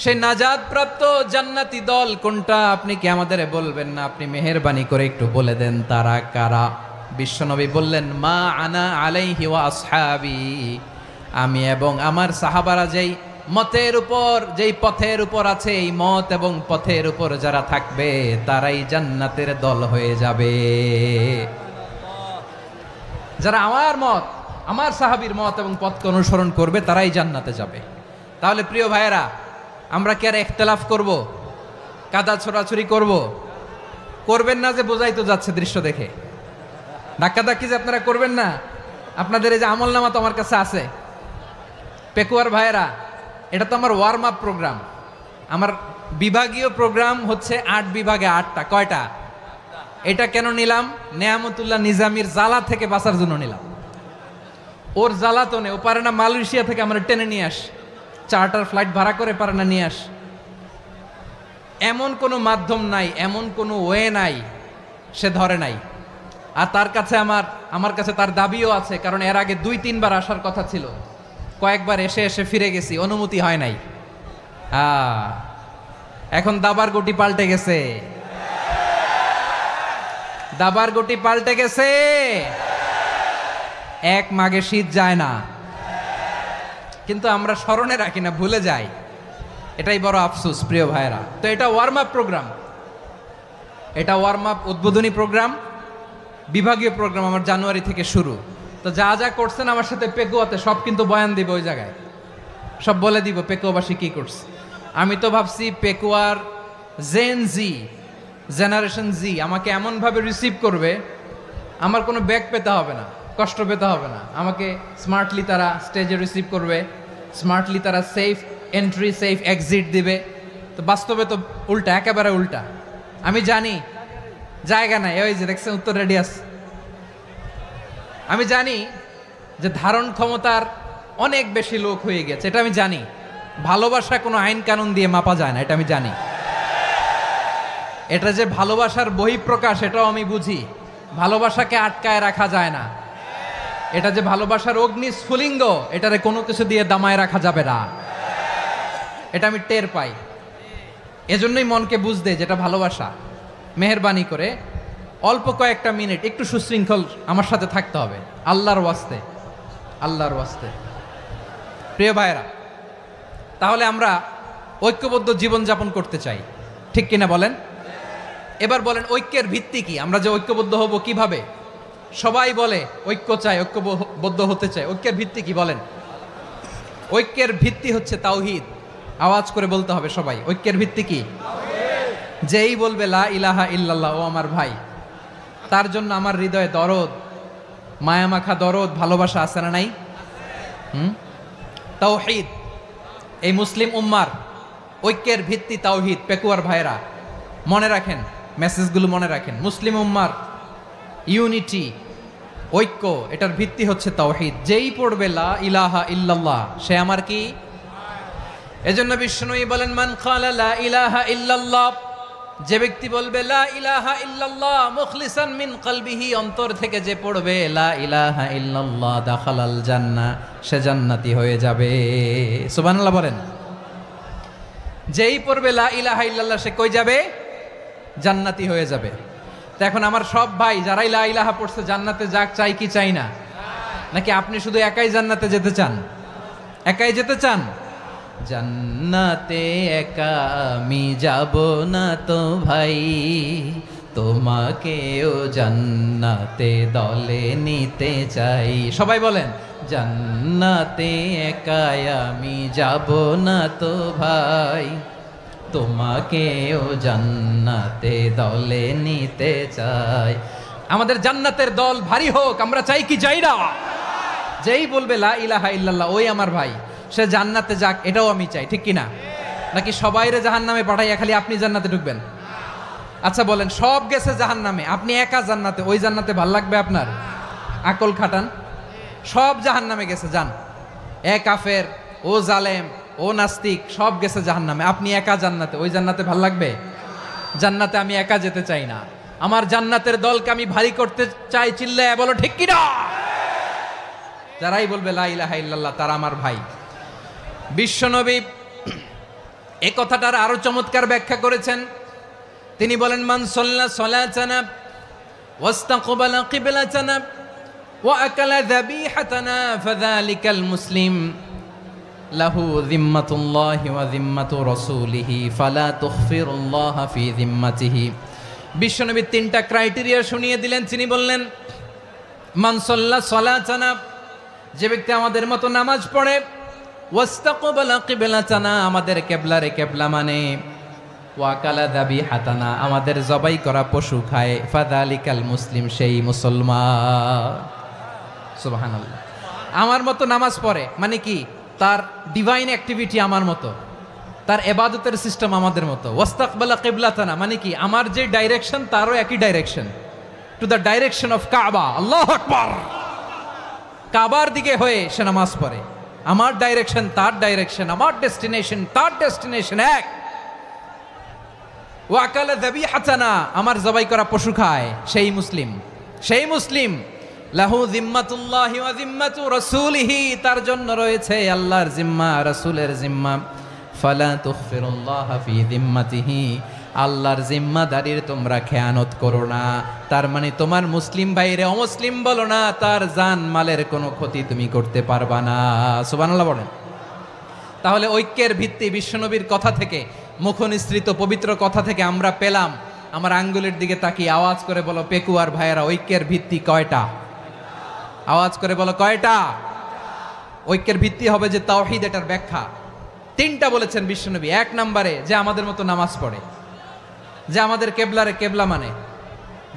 সেই নাজাত প্রাপ্ত জান্নাতি দল কোনটা? আপনি কি আমাদের বলবেন না? আপনি মেহেরবানি করে একটু বলে দেন তারা কারা। বিশ্বনবী বললেন মা আনা আলাইহি ওয়া আসহাবি, আমি এবং আমার সাহাবারা যেই মতের উপর, যেই পথের উপর আছে, এই মত এবং পথের উপর যারা থাকবে তারাই জান্নাতের দল হয়ে যাবে। যারা আমার মত, আমার সাহাবীর মত এবং পথকে অনুসরণ করবে তারাই জান্নাতে যাবে। তাহলে প্রিয় ভাইয়েরা, আমরা কি আর ইখতিলাফ করব? কাদা ছোড়াছুরি করব? করবেন না যে বোঝাই তো যাচ্ছে দৃশ্য দেখে। ধাক্কাধাক্কি যে আপনারা করবেন না। আপনাদের এই যে আমলনামা তো আমার কাছে আছে। পেকুয়ার ভাইয়েরা, এটা তো আমার ওয়ার্ম আপ প্রোগ্রাম। আমার বিভাগীয় প্রোগ্রাম হচ্ছে 8 বিভাগে 8টা। কয়টা? এটা কেন নিলাম? নেয়ামতুল্লাহ নিজামীর জ্বালা থেকে বাঁচার জন্য নিলাম। ওর জ্বালাতনে ও পারে না মালয়েশিয়া থেকে আমরা টেনে নিয়ে আস, চার্টার ফ্লাইট ভাড়া করে পারে না নিয়ে আস। এমন কোনো মাধ্যম নাই, এমন কোনো ওয়ে নাই সে ধরে নাই। আর তার কাছে আমার কাছে তার দাবিও আছে, কারণ এর আগে 2-3 বার আসার কথা ছিল। কয়েকবার এসে এসে ফিরে গেছি, অনুমতি হয় নাই। এখন দাবার গুটি পাল্টে গেছে, দাবার গুটি পাল্টে গেছে। এক মাঘে শীত যায় না, কিন্তু আমরা স্মরণে রাখি না, ভুলে যাই। এটাই বড় আফসোস প্রিয় ভাইরা। তো এটা ওয়ার্ম আপ প্রোগ্রাম, এটা ওয়ার্ম আপ উদ্বোধনী প্রোগ্রাম, বিভাগীয় প্রোগ্রাম আমার জানুয়ারি থেকে শুরু। তো যা যা করছেন আমার সাথে পেকুয়াতে সব কিন্তু বয়ান দিব, ওই জায়গায় সব বলে দিব পেকুয়াবাসী কি করছে। আমি তো ভাবছি পেকুয়ার জেনারেশন জি আমাকে এমনভাবে রিসিভ করবে, আমার কোনো ব্যাক পেতে হবে না, কষ্ট পেতে হবে না। আমাকে স্মার্টলি তারা স্টেজে রিসিভ করবে, স্মার্টলি তারা সেফ এন্ট্রি সেফ এক্সিট দিবে। তো বাস্তবে তো উল্টা, একেবারে উল্টা। আমি জানি জায়গা নাই, ওই যে দেখছেন উত্তর রেডিয়াস। আমি জানি যে ধারণ ক্ষমতার অনেক বেশি লোক হয়ে গেছে, এটা আমি জানি। ভালোবাসা কোনো আইন কানুন দিয়ে মাপা যায় না, এটা আমি জানি। এটা যে ভালোবাসার বহিঃপ্রকাশ এটাও আমি বুঝি। ভালোবাসাকে আটকায় রাখা যায় না। এটা যে ভালোবাসার অগ্নি স্ফুলিঙ্গ, এটারে কোনো কিছু দিয়ে দামায় রাখা যাবে না, এটা আমি টের পাই। এজন্যই মনকে বুঝতে যেটা ভালোবাসা। মেহেরবানি করে অল্প কয়েকটা মিনিট একটু সুশৃঙ্খল আমার সাথে থাকতে হবে, আল্লাহর ওয়াস্তে, আল্লাহর ওয়াস্তে। প্রিয় ভাইয়েরা, তাহলে আমরা ঐক্যবদ্ধ জীবনযাপন করতে চাই, ঠিক কিনা বলেন? এবার বলেন ঐক্যের ভিত্তি কি? আমরা যে ঐক্যবদ্ধ হব কিভাবে? সবাই বলে ঐক্য চাই, ঐক্যবদ্ধ হতে চাই। ঐক্যের ভিত্তি কি বলেন? ঐক্যের ভিত্তি হচ্ছে তাওহীদ। আওয়াজ করে বলতে হবে সবাই, ঐক্যের ভিত্তি কি? যেই বলবে লা ইলাহা ইল্লাল্লাহ, ও আমার ভাই, তার জন্য আমার হৃদয়ে দরদ, মায়ামাখা দরদ, ভালোবাসা আছে না নাই? তাওহীদ। এই মুসলিম উম্মার ঐক্যের ভিত্তি তাওহীদ। পেকুয়ার ভাইরা মনে রাখেন, মেসেজগুলো মনে রাখেন। মুসলিম উম্মার ইউনিটি, ঐক্য, এটার ভিত্তি হচ্ছে তাওহীদ। যেই পড়বে লা ইলাহা ইল্লাল্লাহ সে আমার কি? এজন্য বিষ্ণুই বলেন মান ক্বালা লা ইলাহা ইল্লাল্লাহ, যে ব্যক্তি বলবে লা ইলাহা ইল্লাল্লাহ মুখলিসান মিন কলবিহি, অন্তর থেকে যে পড়বে লা ইলাহা ইল্লাল্লাহ, দাখালাল জান্নাহ, সে জান্নাতি হয়ে যাবে। সুবহানাল্লাহ বলেন। যেই পড়বে লা ইলাহা ইল্লাল্লাহ সে কই যাবে? জান্নাতি হয়ে যাবে। তো এখন আমার সব ভাই যারাই লা ইলাহা পড়ছে জান্নাতে যাক, চাই কি চাই না? নাকি আপনি শুধু একাই জান্নাতে যেতে চান? একাই যেতে চান? জান্নাতে একা আমি যাব না তো ভাই, তোমাকেও জান্নাতে দলে নিতে চাই। সবাই বলেন, জান্নাতে একা আমি যাব না তো ভাই, তোমাকেও জান্নাতে দলে নিতে চাই। আমাদের জান্নাতের দল ভারী হোক, আমরা চাই কি চাই না? যেই বলবে লা ইলাহা ইল্লাল্লাহ ওই আমার ভাই, সে জান্নাতে যাক, এটাও আমি চাই, ঠিক কি না? নাকি সবাইরে জাহান্নামে পাঠাইয়া খালি আপনি জান্নাতে ঢুকবেন? আচ্ছা বলেন, সব গেছে জাহান্নামে, আপনি একা জান্নাতে, ওই জান্নাতে ভাল লাগবে আপনার? আকল খাটান। সব জাহান্নামে গেছে, যান। এ কাফের, ও জালেম, ও নাস্তিক, সব গেছে জাহান্নামে, আপনি একা জান্নাতে, ওই জান্নাতে ভাল লাগবে? জান্নাতে আমি একা যেতে চাই না, আমার জান্নাতের দলকে আমি ভারী করতে চাই। চিল্লায় বলো ঠিক কি না? যারাই বলবে লা ইলাহা ইল্লাল্লাহ তারা আমার ভাই। বিশ্বনবী এই কথাটার আরো চমৎকার ব্যাখ্যা করেছেন। তিনি বলেন, মান সাল্লা সালাতানা ওয়াস্তাকবালা কিবলাতানা ওয়া আকালা যাবিহাতানা ফাযালিকাল মুসলিম লাহু যিম্মাতুল্লাহি ওয়া যিম্মাতু রাসূলিহি ফালা তুখফিরুল্লাহা ফি যিম্মাতিহি। বিশ্বনবী তিনটা ক্রাইটেরিয়া শুনিয়ে দিলেন। তিনি বললেন, মান সাল্লা সালাতানা, যে ব্যক্তি আমাদের মতো নামাজ পড়ে, ওয়াস্তাকবালা কিবলাতানা, আমাদের কিবলারে কিবলা মানে, ওয়াকালা যাবিহাতানা, আমাদের জবাই করা পশু খায়, ফাযালিকাল মুসলিম, সেই মুসলমান। সুবহানাল্লাহ। আমার মতো নামাজ পড়ে মানে কি? তার ডিভাইন অ্যাক্টিভিটি আমার মতো, তার ইবাদতের সিস্টেম আমাদের মতো। ওয়াস্তাকবালা কিবলাতানা মানে কি? আমার যে ডাইরেকশন তারও একই direction, to the direction of কাবা। আল্লাহু আকবার। কাবার দিকে হয়ে সে নামাজ পড়ে, আমার ডাইরেকশন তার ডাইরেকশন, আমার ডেস্টিনেশন তার ডেস্টিনেশন এক। ওয়াকালা যাবিহাতানা, আমার জবাই করা পশু খায়, সেই মুসলিম। সেই মুসলিম লাহু যিম্মাতুল্লাহি ওয়া যিম্মাতু রাসূলিহি, তার জন্য রয়েছে আল্লাহর জিম্মা, রাসূলের জিম্মা। ফালা তুখফিরুল্লাহা ফি যিম্মাতিহি, আল্লাহর জিম্মাদারির তোমরা খেয়ানত করো না। তার মানে তোমার মুসলিম ভাইরে অমুসলিম বলো না, তার জান মালের কোনো ক্ষতি তুমি করতে পারবা না। সুবহানাল্লাহ বলেন। তাহলে ঐক্যের ভিত্তি বিশ্বনবীর কথা থেকে, মুখনিসৃত পবিত্র কথা থেকে আমরা পেলাম। আমার আঙ্গুলের দিকে তাকিয়ে আওয়াজ করে বলো পেকুয়ার ভাইয়েরা, ঐক্যের ভিত্তি কয়টা? আওয়াজ করে বলো কয়টা? ঐক্যের ভিত্তি হবে যে তাওহীদ, এটার ব্যাখ্যা তিনটা বলেছেন বিশ্বনবী। এক নম্বরে, যে আমাদের মতো নামাজ পড়ে, যে আমাদের কেবলারে কেবলা মানে,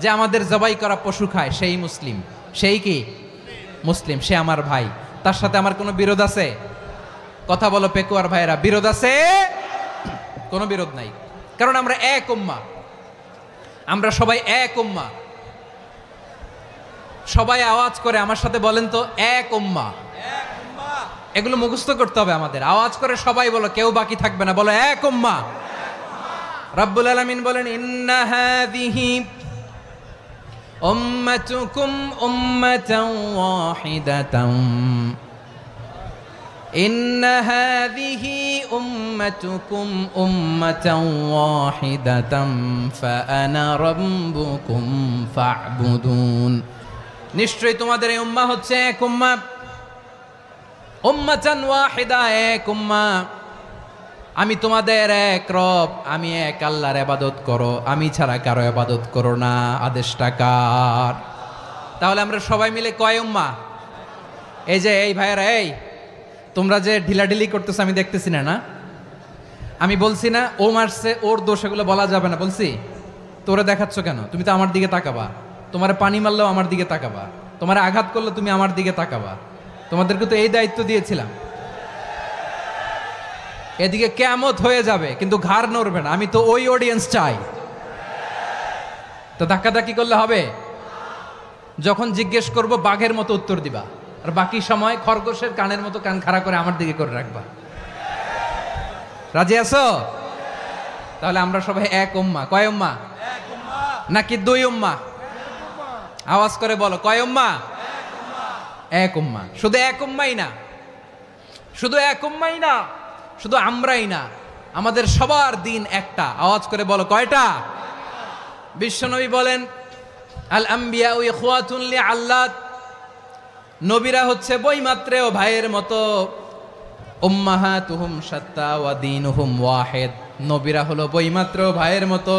যে আমাদের জবাই করা পশু খায়, সেই মুসলিম। সেই কি মুসলিম? সে আমার ভাই। তার সাথে আমার কোনো বিরোধ আছে? কথা বলো পেকুয়ার ভাইয়েরা, বিরোধ আছে? কোনো বিরোধ নাই, কারণ আমরা এক উম্মাহ, আমরা সবাই এক উম্মাহ। সবাই আওয়াজ করে আমার সাথে বলেন তো, এক উম্মাহ। এগুলো মুখস্থ করতে হবে আমাদের। আওয়াজ করে সবাই বলো, কেউ বাকি থাকবে না, বলো এক উম্মাহ। রব্বুল আলামিন বলেন, ইন্না হাযিহি উম্মাতুকুম উম্মাতান ওয়াহিদাতান, ইন্না হাযিহি উম্মাতুকুম উম্মাতান ওয়াহিদাতান ফাআনা রাব্বুকুম ফা'বুদুন। নিশ্চয়ই তোমাদের এই উম্মাহ হচ্ছে এক উম্মাহ, উম্মাতান ওয়াহিদা, এক উম্মাহ। আমি তোমাদের এক রব, আমি এক আল্লাহর ইবাদত করো, আমি ছাড়া কারো ইবাদত করো না। আদেশটা কার? তাহলে আমরা সবাই মিলে কয় উম্মাহ? এই যে এই ভাইয়েরা, এই তোমরা যে ঢিলাঢিলি করতেছো আমি দেখতেছি না, না আমি বলছি না ও মারছে ওর দোষ, এগুলো বলা যাবে না। বলছি তোরা দেখাচ্ছ কেন? তুমি তো আমার দিকে তাকাবা। তোমার পানি মারলেও আমার দিকে তাকাবা, তোমার আঘাত করলে তুমি আমার দিকে তাকাবা। তোমাদেরকে তো এই দায়িত্ব দিয়েছিলাম। এদিকে কিয়ামত হয়ে যাবে কিন্তু ঘাড় নড়বে না, আমি তো ওই অডিয়েন্স চাই। তো ধাক্কাধাক্কি করলে হবে? যখন জিজ্ঞেস করব বাঘের মতো উত্তর দিবা, আর বাকি সময় খরগোশের কানের মতো কান খাড়া করে আমার দিকে করে রাখবা। রাজি আছো? তাহলে আমরা সবাই এক উম্মাহ। কয় উম্মাহ? নাকি দুই উম্মাহ? আওয়াজ করে বলো, কয় উম্মাহ? এক উম্মাহ। শুধু এক উম্মাই না, শুধু এক উম্মাই না, শুধু আমরাই না, আমাদের সবার দিন একটা। আওয়াজ করে বলো কয়টা? বিশ্বনবী বলেন, আল আম্বিয়া ইখওয়াতুন লিআল্লাত, নবীরা হচ্ছে বৈমাত্রেয় ভাইয়ের মতো। উম্মাহাতুহুম শাত্তা ওয়া দীনুহুম ওয়াহিদ। নবীরা হলো বইমাত্র ভাইয়ের মতো,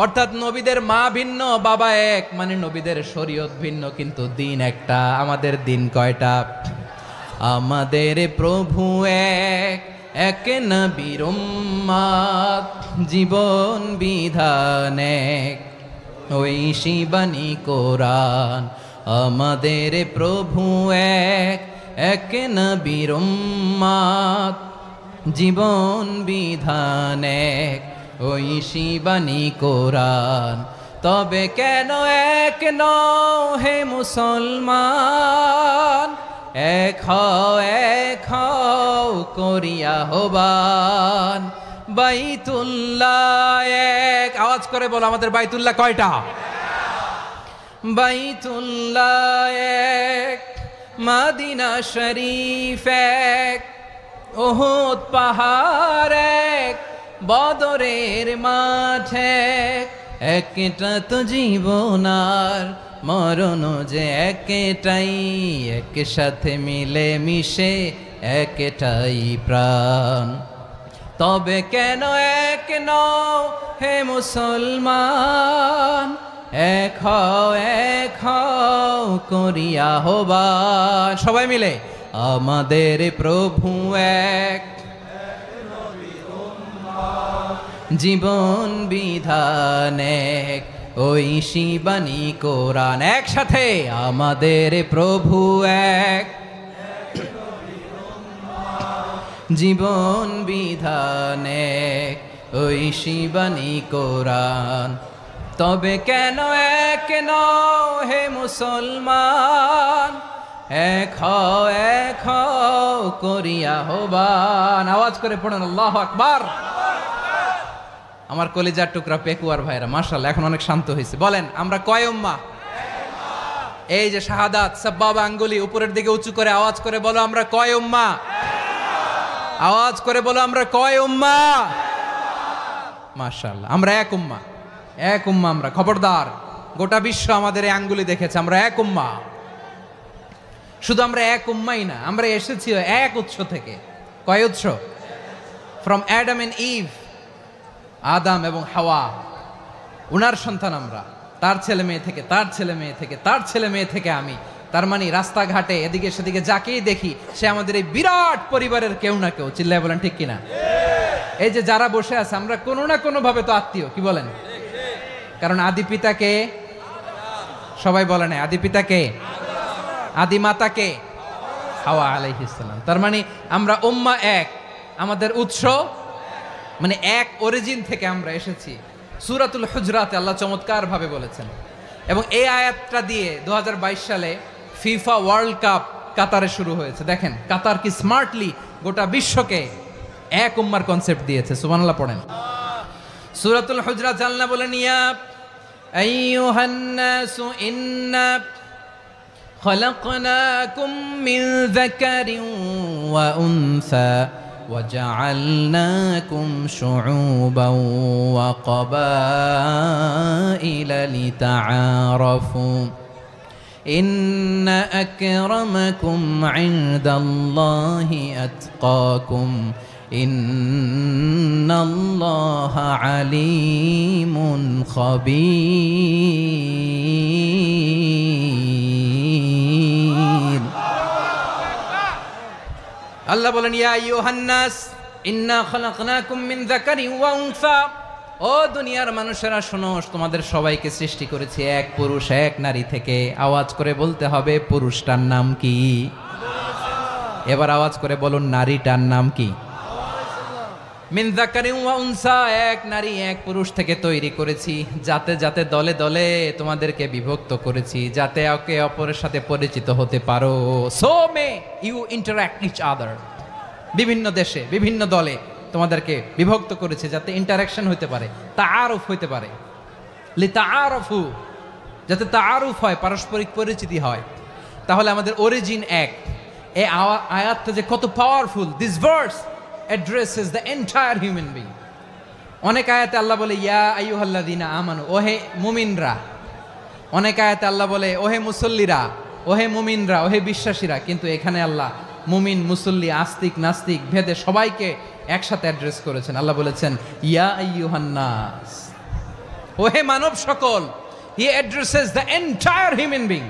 অর্থাৎ নবীদের মা ভিন্ন বাবা এক, মানে নবীদের শরীয়ত ভিন্ন কিন্তু দিন একটা। আমাদের দিন কয়টা? আমাদের প্রভু এক, এক নবীর উম্মত, জীবন বিধান এক, ওই শিবানী কোরআন। আমাদের প্রভু এক, এক নবীর উম্মত, জীবন বিধান এক, ওই শিবানী কোরআন। তবে কেন এক নও হে মুসলমান, এক হও করিয়া হবান। বাইতুল্লাহ এক, আওয়াজ করে বলো আমাদের বাইতুল্লাহ কয়টা? বাইতুল্লাহ এক, মদিনা শরীফ এক, উহুদ পাহাড় এক, বদরের মাঠ এক। একটা তো জীবন আর মরণ যে একটাই, একসাথে মিলে মিশে একটাই প্রাণ। তবে কেন এক নও হে মুসলমান, এক হও করিয়া হবান। সবাই মিলে আমাদের প্রভু এক, জীবন বিধান এক, ওই শিবানী কোরআন। একসাথে আমাদের প্রভু এক, জীবন বিধান এক, ওই শিবানী কোরআন। তবে কেন এক নও হে মুসলমান, এক হও করিয়া হবান। আওয়াজ করে পড়ুন আল্লাহু আকবার। আমার কলিজার টুকরা পেকুয়ার ভাইরা মাশাআল্লাহ এখন অনেক শান্ত হয়েছে। বলেন আমরা কয় উম্মাহ? এই যে শাহাদাত সাব্বাবা আঙ্গুলি উপরের দিকে উঁচু করে আওয়াজ করে বলো আমরা কয় উম্মাহ? আওয়াজ করে বলো আমরা কয় উম্মাহ? মাশাআল্লাহ আমরা এক উম্মাহ, এক উম্মাহ আমরা। খবরদার, গোটা বিশ্ব আমাদের এই আঙ্গুলি দেখেছে, আমরা এক উম্মাহ। শুধু আমরা এক উম্মাই না, আমরা এসেছি এক উৎস থেকে। কয় উৎস? ফ্রম অ্যাডাম এন্ড ইভ, আদাম এবং হাওয়া, উনার সন্তান আমরা। তার ছেলে মেয়ে থেকে, তার ছেলে মেয়ে থেকে, তার ছেলে মেয়ে থেকে আমি। তার মানে রাস্তাঘাটে এদিকে সেদিকে যাকেই দেখি সে আমাদের এই বিরাট পরিবারের কেউ না কেউ। চিল্লায় বলেন ঠিক কিনা? এই যে যারা বসে আছে আমরা কোনো না কোনো ভাবে তো আত্মীয়, কি বলেন? কারণ আদি পিতাকে সবাই বলে না, আদি পিতাকে, আদি মাতাকে হাওয়া আলাইহিস সালাম। তার মানে আমরা উম্মাহ এক, আমাদের উৎস মানে এক অরিজিন থেকে আমরা এসেছি। সূরাতুল হুজরাতে আল্লাহ চমৎকার ভাবে বলেছেন। এবং এই আয়াতটা দিয়ে 2022 সালে ফিফা ওয়ার্ল্ড কাপ কাতারে শুরু হয়েছে। দেখেন কাতার কি স্মার্টলি গোটা বিশ্বকে এক উম্মার কনসেপ্ট দিয়েছে। সুবহানাল্লাহ পড়েন। সূরাতুল হুজরাত আল্লাহ বলেন, ইয়া আইয়ুহান নাসু ইন্না খলাকনাকুম মিন যাকারিন ওয়া উনসা وجعلناكم شعوبا وقبائل لتعارفوا إن أكرمكم عند الله أتقاكم إن الله عليم خبير। আল্লাহ বলেন, ইয়া আইয়ুহান নাস ইন্না খলাকনাকুম মিন যাকারিন ওয়া উনসা, ও দুনিয়ার মানুষেরা শোনো, তোমাদের সবাইকে সৃষ্টি করেছি এক পুরুষ এক নারী থেকে। আওয়াজ করে বলতে হবে পুরুষটার নাম কি? এবার আওয়াজ করে বলুন নারীটার নাম কি? মিন যাকারিন ওয়া উনসা, এক নারী এক পুরুষ থেকে তৈরি করেছি। যাতে যাতে দলে দলে তোমাদেরকে বিভক্ত করেছি, যাতে একে অপরের সাথে পরিচিত হতে পারো। So may you interact each other. বিভিন্ন দেশে বিভিন্ন দলে তোমাদেরকে বিভক্ত করেছে যাতে ইন্টারাকশন হতে পারে, তাআরুফ হতে পারে। লিতাআরফু, যাতে তাআরুফ হয়, পারস্পরিক পরিচিতি হয়। তাহলে আমাদের অরিজিন এক। এই আয়াতটা যে কত powerful! This verse addresses the entire human being. অনেক আয়াতে আল্লাহ বলে ইয়া আইয়ুহাল্লাযীনা আমানু, ওহে মুমিনরা। অনেক আয়াতে আল্লাহ বলে ওহে মুসল্লিরা, ওহে মুমিনরা, ওহে বিশ্বাসীরা। কিন্তু এখানে আল্লাহ মুমিন মুসল্লি আস্তিক নাস্তিক ভেদে সবাইকে একসাথে অ্যাড্রেস করেছেন। আল্লাহ বলেছেন ইয়া আইয়ুহান নাস, ওহে মানব সকল। He addresses the entire human being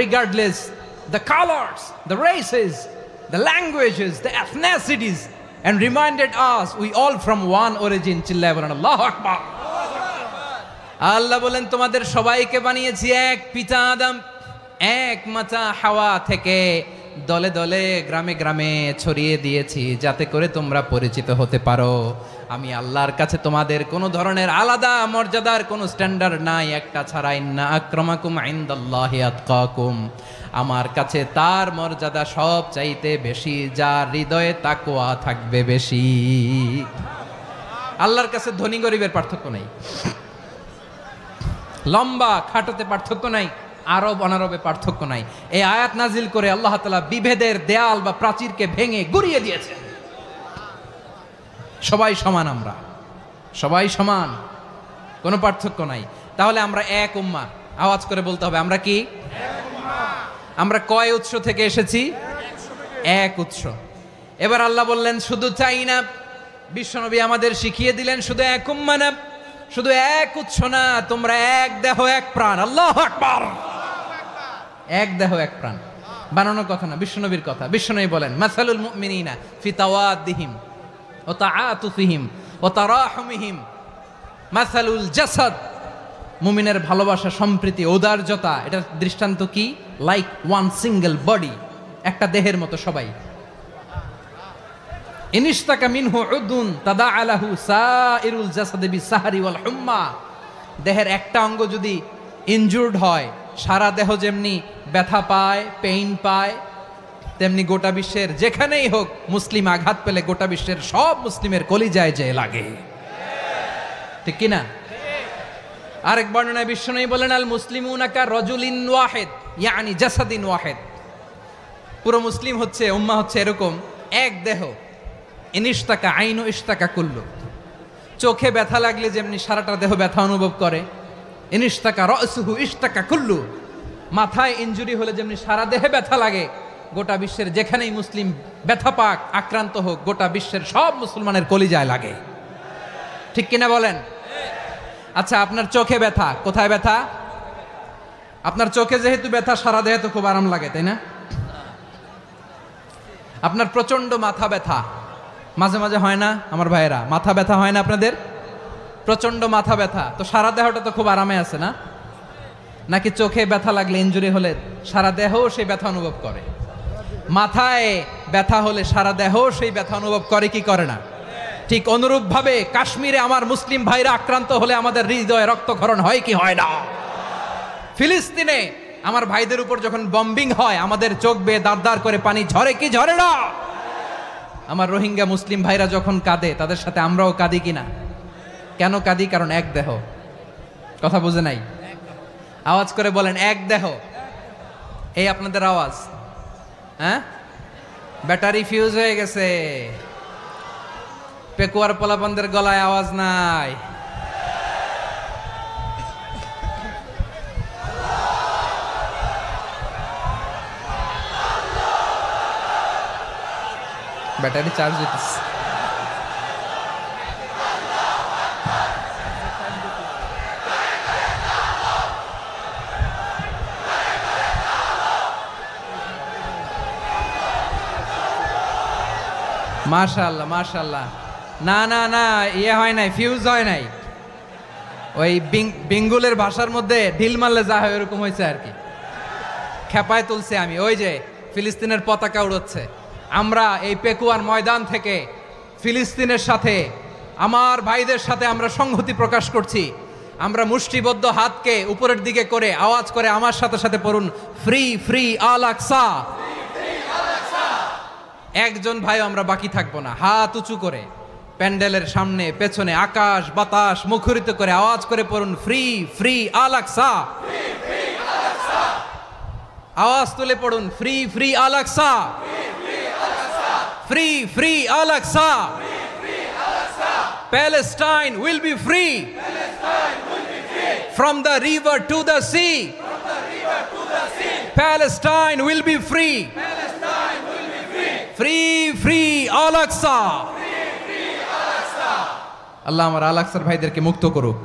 regardless the colors, the races, the languages, the ethnicities, and reminded us we all from one origin. চিল্লায় বলেন আল্লাহু আকবার। আল্লাহ বলেন তোমাদের সবাইকে বানিয়েছি এক পিতা আদম, এক মাতা হাওয়া থেকে, দলে দলে গ্রামে গ্রামে ছড়িয়ে দিয়েছি যাতে করে তোমরা পরিচিত হতে পারো। আমি আল্লাহর কাছে তোমাদের কোনো ধরনের আলাদা মর্যাদার কোনো স্ট্যান্ডার্ড নাই একটা ছাড়া। ইন্না আক্রামাকুম ইনদাল্লাহি আতকাকুম, আমার কাছে তার মর্যাদা সব চাইতে বেশি যার হৃদয়ে তাকওয়া থাকবে বেশি। আল্লাহর কাছে ধনী গরিবের পার্থক্য নাই, লম্বা খাটোতে পার্থক্য নাই, আরব অনারবে পার্থক্য নাই। এই আয়াত নাজিল করে আল্লাহ তাআলা বিভেদের দেয়াল বা প্রাচীরকে ভেঙে গুড়িয়ে দিয়েছেন। সবাই সমান, আমরা সবাই সমান, কোনো পার্থক্য নাই। তাহলে আমরা এক উম্মাহ, আওয়াজ করে বলতে হবে আমরা কি? আমরা কয় উৎস থেকে এসেছি? এক উৎস। এবার আল্লাহ বললেন শুধু চাই না, বিশ্বনবী আমাদের শিখিয়ে দিলেন শুধু এক উম্মাহ না, শুধু এক উৎস না, তোমরা এক দেহ এক প্রাণ। আল্লাহু আকবার। এক দেহ এক প্রাণ বানানোর কথা না, বিশ্বনবীর কথা। বিশ্বনবী বলেন মাসালুল মুমিনিনা ফি তাওয়াদ্দিহিম ওয়া তাআতুফিহিম ওয়া তারাহুমিহিম মাসালুল জাসাদ, মুমিনের ভালোবাসা, সম্প্রীতি, ঔদার্যতা, এটার দৃষ্টান্ত কি? লাইক ওয়ান সিঙ্গেল বডি, একটা দেহের মতো সবাই। ইনিশতাকা মিনহু উদুন তাদাআ লাহু সাইরুল জাসাদি বিসাহরি ওয়াল হুম্মা, দেহের একটা অঙ্গ যদি ইনজুর্ড হয় সারা দেহ যেমনি ব্যথা পায়, পেইন পায়, তেমনি গোটা বিশ্বের যেখানেই হোক মুসলিম আঘাত পেলে গোটা বিশ্বের সব মুসলিমের কলিজায় যে লাগে, ঠিক কিনা? আরেক বর্ণনায় বিশ্বনবী বলেন আল মুসলিমুনা কা রাজুলিন ওয়াহিদ ইয়ানি জাসাদিন ওয়াহিদ, পুরো মুসলিম হচ্ছে, উম্মাহ হচ্ছে এরকম এক দেহ। ইনিশতাকা আইনু ইশতাকা কুল্লু, চোখে ব্যথা লাগলে যেমনি সারাটা দেহ ব্যথা অনুভব করে, ইনিশতাকা রাসুহু ইশতাকা কুল্লু, মাথায় ইনজুরি হলে যেমনি সারা দেহে ব্যথা লাগে, গোটা বিশ্বের যেখানেই মুসলিম ব্যথা পাক, আক্রান্ত হোক, গোটা বিশ্বের সব মুসলমানের কলিজায় লাগে, ঠিক কিনা বলেন? আচ্ছা, আপনার চোখে ব্যথা, কোথায় ব্যথা? আপনার চোখে যেহেতু ব্যথা, সারা দেহে তো খুব আরাম লাগে, তাই না? আপনার প্রচন্ড মাথা ব্যথা মাঝে মাঝে হয় না আমার ভাইয়েরা? মাথা ব্যথা হয় না আপনাদের? প্রচন্ড মাথা ব্যথা, তো সারা দেহটা তো খুব আরামে আছে না? নাকি চোখে ব্যথা লাগলে, ইনজুরি হলে সারা দেহ সেই ব্যথা অনুভব করে? মাথায় ব্যথা হলে সারা দেহ সেই ব্যথা অনুভব করে কি করে না? ঠিক অনুরূপ ভাবে কাশ্মীরে আমার মুসলিম ভাইরা আক্রান্ত হলে আমাদের হৃদয়ে রক্তক্ষরণ হয় কি হয় না? ফিলিস্তিনে আমার ভাইদের উপর যখন বম্বিং হয় আমাদের চোখ বেয়ে দাঁড় দাঁড় করে পানি ঝরে কি ঝরে না? আমার রোহিঙ্গা মুসলিম ভাইরা যখন কাঁদে তাদের সাথে আমরাও কাঁদি কিনা? কেন কাঁদি? কারণ এক দেহ। কথা বুঝে নাই? আওয়াজ করে বলেন এক দেহ। এই আপনাদের আওয়াজ, হ্যাঁ? ব্যাটারি ফিউজ হয়ে গেছে, পেকুয়ার পোলাপানদের গলায় আওয়াজ নাই। ব্যাটারি চার্জ হইতেছে। মাশাআল্লাহ মাশাআল্লাহ। না না না, ইয়ে হয় নাই, ফিউজ হয় নাই। ওই বেঙ্গলের ভাষার মধ্যে ঢিল মারলে যা হয় এরকম হয়েছে আর কি। খেপায় তুলছে আমি। ওই যে ফিলিস্তিনের পতাকা উড়োচ্ছে, আমরা এই পেকুয়ার ময়দান থেকে ফিলিস্তিনের সাথে, আমার ভাইদের সাথে আমরা সংহতি প্রকাশ করছি। আমরা মুষ্টিবদ্ধ হাতকে উপরের দিকে করে আওয়াজ করে আমার সাথে সাথে পড়ুন, ফ্রি ফ্রি আল আকসা। একজন ভাই আমরা বাকি থাকবো না। হাত উঁচু করে প্যান্ডেলের সামনে পেছনে আকাশ বাতাস মুখরিত করে আওয়াজ করে পড়ুন, ফ্রি ফ্রি আল আকসা। আওয়াজ তুলে পড়ুন, free free Al Aqsa, free free Al Aqsa. Palestine will be free from the river to the sea. Palestine will be free free free Al Aqsa. আল্লাহ আমার আল আকসার ভাইদেরকে মুক্ত করুক।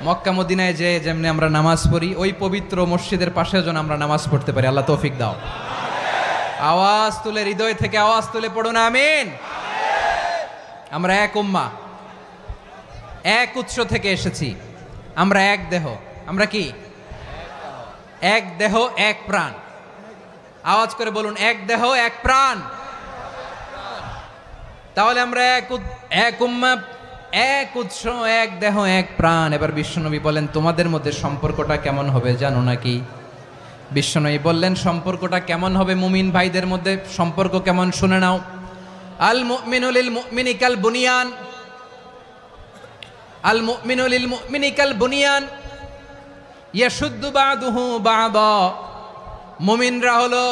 মক্কা মদিনায় যে যেমনি আমরা নামাজ পড়ি, ওই পবিত্র মসজিদের পাশে যেন আমরা নামাজ পড়তে পারি। আল্লাহ তৌফিক দাও। আওয়াজ তুলে, হৃদয় থেকে আওয়াজ তুলে পড়ুন আমিন। আমরা এক উম্মাহ, এক উৎস থেকে এসেছি। আমরা এক দেহ। আমরা কি? এক দেহ এক প্রাণ। আওয়াজ করে বলুন, এক দেহ এক প্রাণ। তাহলে আমরা এক উম্মাহ, এক উৎস, এক দেহ এক প্রাণ। এবার বিশ্বনবী বলেন, তোমাদের মধ্যে সম্পর্কটা কেমন হবে জানো নাকি? বিশ্বনবী বললেন, সম্পর্কটা কেমন হবে মুমিন ভাইদের মধ্যে? সম্পর্ক কেমন শুনে নাও। আল মুমিনু লিল মুমিনি কাল বুনিয়ান, আল মুমিনু লিল মুমিনি কাল বুনিয়ান ইয়াশুদ্দু বাদুহু বাদা। মুমিনরা হলো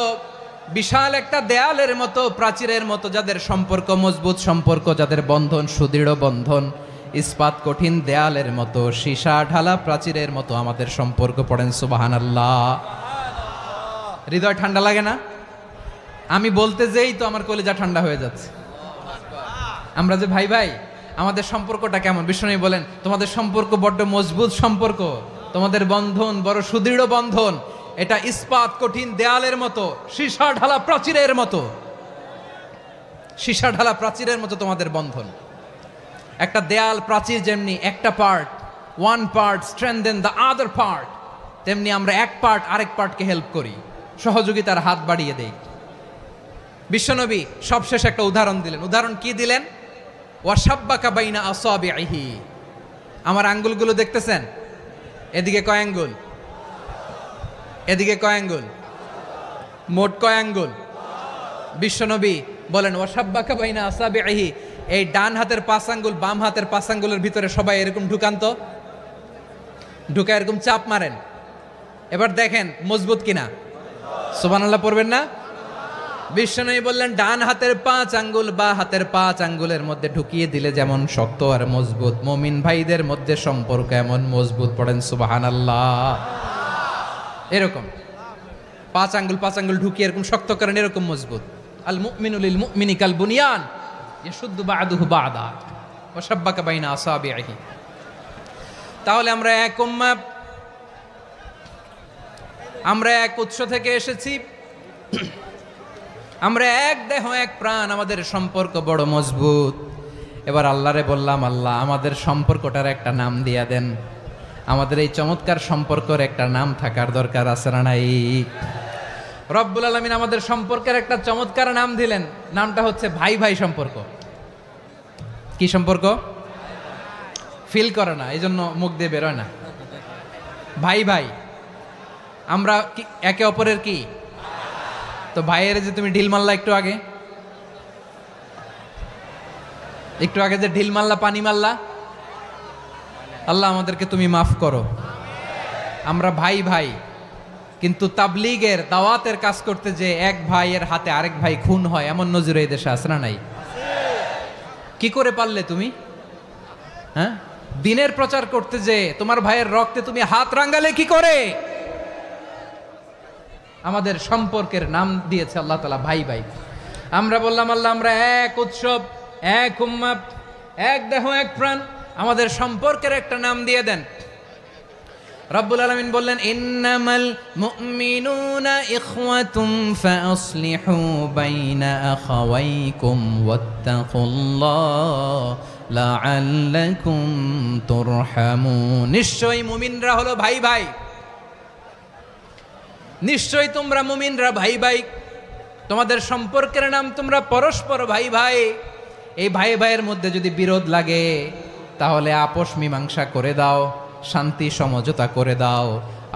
বিশাল একটা দেয়ালের মতো, প্রাচীরের মতো, যাদের সম্পর্ক মজবুত সম্পর্ক, যাদের বন্ধন সুদৃঢ় বন্ধন, ইস্পাত কঠিন দেয়ালের মতো, সীসা ঢালা প্রাচীরের মতো আমাদের সম্পর্ক। পড়েন সুবহানাল্লাহ। হৃদয় ঠান্ডা লাগে না? আমি বলতে যেই তো আমার কলিজা ঠান্ডা হয়ে যাচ্ছে। আমরা যে ভাই ভাই, আমাদের সম্পর্কটা কেমন? বিষ্ণু বলেন, তোমাদের সম্পর্ক বড্ড মজবুত সম্পর্ক, তোমাদের বন্ধন বড় সুদৃঢ় বন্ধন, এটা ইস্পাত কঠিন দেয়ালের মতো, সীসা ঢালা প্রাচীরের মতো, সীসা ঢালা প্রাচীরের মতো তোমাদের বন্ধন। একটা দেয়াল প্রাচীর যেমনি একটা part, one part strengthen the other part, তেমনি আমরা এক পার্ট আরেক পার্টকে হেল্প করি, সহযোগিতার হাত বাড়িয়ে দেই। বিশ্বনবী সবশেষ একটা উদাহরণ দিলেন। উদাহরণ কি দিলেন? ওয়াসাব্বাকা বাইনা আসাবিহি। আমার আঙ্গুলগুলো দেখতেছেন? এদিকে কয় আঙ্গুল? এদিকে কয় আঙ্গুল? মোট কয় আঙ্গুল? বিশ্বনবী বলেন, ওয়াসাব্বাকা বাইনা আসাবিহি। এই ডান হাতের 5 আঙ্গুল বাম হাতের 5 আঙ্গুলের ভিতরে সবাই এরকম ঢুকান তো, ঢুকা এরকম চাপ মারেন। এবার দেখেন মজবুত কিনা। সুবহানাল্লাহ পড়বেন না? বিশ্বনবী বললেন, ডান হাতের 5 আঙ্গুল বা হাতের 5 আঙ্গুলের মধ্যে ঢুকিয়ে দিলে যেমন শক্ত আর মজবুত, মুমিন ভাইদের মধ্যে সম্পর্ক এমন মজবুত। পড়েন সুবহানাল্লাহ। এরকম 5 আঙ্গুল ঢুকিয়ে এরকম শক্ত করেন, এরকম মজবুত। আল মুমিনু লিল মুমিনি কাল বুনিয়ান ইয়াশুদ্দু বা'দুহু বা'দা ওয়া শাব্বাকা বাইনা আসাবিহি। তাহলে আমরা এক উম্মাহ, আমরা এক উৎস থেকে এসেছি, আমরা এক দেহ এক প্রাণ, আমাদের সম্পর্ক বড় মজবুত। এবার আল্লাহরে বললাম, আল্লাহ আমাদের সম্পর্কটার একটা নাম দিয়া দেন। আমাদের এই চমৎকার সম্পর্কের একটা নাম থাকার দরকার আছে না নাই? রব্বুল আলামিন আমাদের সম্পর্কের একটা চমৎকার নাম দিলেন। নামটা হচ্ছে ভাই ভাই সম্পর্ক। কি সম্পর্ক? ফিল করে না, এই জন্য মুখ দিয়ে বেরোয় না। ভাই ভাই, আমরা একে অপরের কি? তো ভাইয়ের যে তুমি ঢিল মারলা একটু আগে, যে ঢিল মারলা, পানি মারলা, আল্লাহ আমাদেরকে তুমি মাফ করো। আমরা ভাই ভাই, কিন্তু তাবলীগের দাওয়াতের কাজ করতে যে এক ভাইয়ের হাতে আরেক ভাই খুন হয়, এমন নজির এই দেশে আছে না নাই? কি করে পারলে তুমি? হ্যাঁ, দিনের প্রচার করতে যে তোমার ভাইয়ের রক্তে তুমি হাত রাঙ্গালে কি করে? আমাদের সম্পর্কের নাম দিয়েছে আল্লাহ তাআলা ভাই ভাই। আমরা বললাম, আল্লাহ আমরা এক উৎসব, এক উম্মাহ, এক দেহ এক প্রাণ, আমাদের সম্পর্কের একটা নাম দিয়ে দেন। রব্বুল আলামিন বললেন, ইন্নামাল মুমিনুনা ইখওয়াতুম ফাসলিহু বাইনা আখাওয়াইকুম ওয়াত্তাকুল্লাহ লাআল্লাকুম তুরহামুন। নিশ্চয়ই মুমিনরা হলো ভাই ভাই, নিশ্চয়ই তোমরা মুমিনরা ভাই ভাই, তোমাদের সম্পর্কের নাম তোমরা পরস্পর ভাই ভাই। এই ভাই ভাইয়ের মধ্যে যদি বিরোধ লাগে তাহলে আপোষ মীমাংসা করে দাও, শান্তি সমঝোতা করে দাও।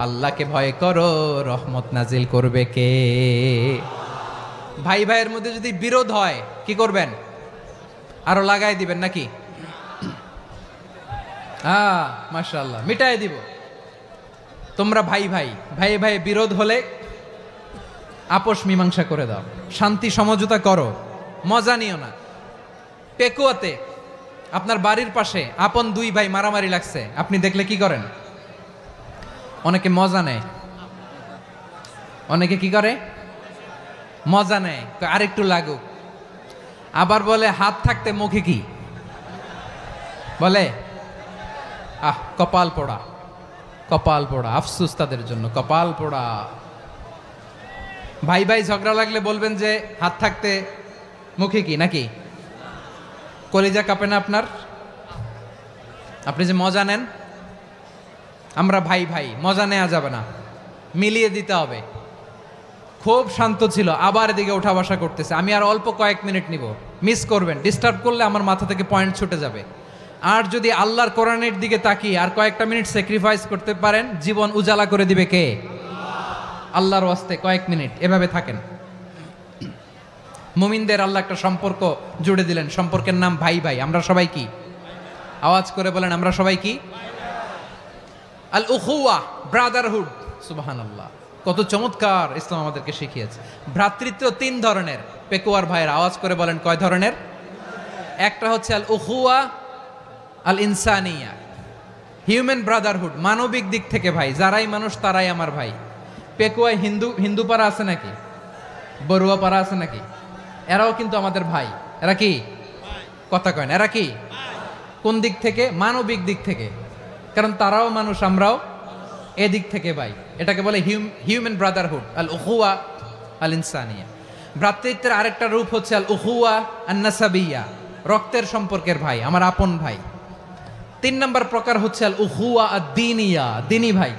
আল্লাহকে ভয় করো, রহমত নাজিল করবে কে? ভাই ভাইয়ের মধ্যে যদি বিরোধ হয় কি করবেন? আরো লাগাই দিবেন নাকি? মাশাআল্লাহ, মিটাই দিব। তোমরা ভাই ভাই, ভাই ভাই বিরোধ হলে আপোষ মীমাংসা করে দাও, শান্তি সমঝোতা করো, মজা নিও না। পেকুয়াতে আপনার বাড়ির পাশে আপন 2 ভাই মারামারি লাগছে, আপনি দেখলে কি করেন? অনেকে মজা নেয়, অনেকে কি করে? মজা নেয়, আরেকটু লাগুক। আবার বলে হাত থাকতে মুখে কি বলে, কপাল পোড়া, কপাল পোড়া, আফসুস তাদের জন্য, কপাল পোড়া। ভাই ভাই ঝগড়া লাগলে বলবেন যে হাত থাকতে মুখে কি, নাকি কলিজা কাঁপে না আপনার? আপনি যে মজা নেন, আমরা ভাই ভাই, মজা নেওয়া যাবে না, মিলিয়ে দিতে হবে। খুব শান্ত ছিল, আবার এদিকে ওঠা বসা করতেছে। আমি আর অল্প কয়েক মিনিট নিব, মিস করবেন, ডিস্টার্ব করলে আমার মাথা থেকে পয়েন্ট ছুটে যাবে। আর যদি আল্লাহর কোরআনের দিকে তাকিয়ে আর কয়েকটা মিনিট স্যাক্রিফাইস করতে পারেন, জীবন উজালা করে দিবে কে? আল্লাহর ওয়াস্তে কয়েক মিনিট এভাবে থাকেন। মুমিনদের আল্লাহ একটা সম্পর্ক জুড়ে দিলেন, সম্পর্কের নাম ভাই ভাই। আমরা সবাই কি? আওয়াজ করে বলেন, আমরা সবাই কি? আল উখুয়া, ব্রাদারহুড। সুবহানাল্লাহ, কত চমৎকার ইসলাম আমাদেরকে শিখিয়েছে। ভ্রাতৃত্ব তিন ধরনের। পেকুয়ার ভাইয়ের আওয়াজ করে বলেন, কয় ধরনের? একটা হচ্ছে আল উখুয়া আল ইনসানিয়া, হিউম্যান ব্রাদারহুড, মানবিক দিক থেকে ভাই, যারাই মানুষ তারাই আমার ভাই। পেকুয়ায় হিন্দু পাড়া আছে নাকি? বড়ুয়া পাড়া আছে নাকি? এরাও কিন্তু আমাদের ভাই। এরা কি? কথা কয় না, এরা কি? কোন দিক থেকে? মানবিক দিক থেকে, কারণ তারাও মানুষ, আমরাও এদিক থেকে ভাই। এটাকে বলে হিউম্যান ব্রাদারহুড, আল উখুয়া আল ইনসানিয়া। ভ্রাতৃত্বের আরেকটা রূপ হচ্ছে আল উখুয়া আন নাসাবিয়া, রক্তের সম্পর্কের ভাই, আমার আপন ভাই। তিন নম্বর প্রকার হচ্ছে আল উখুয়া আদ দ্বীনিয়া, দ্বীনি ভাই।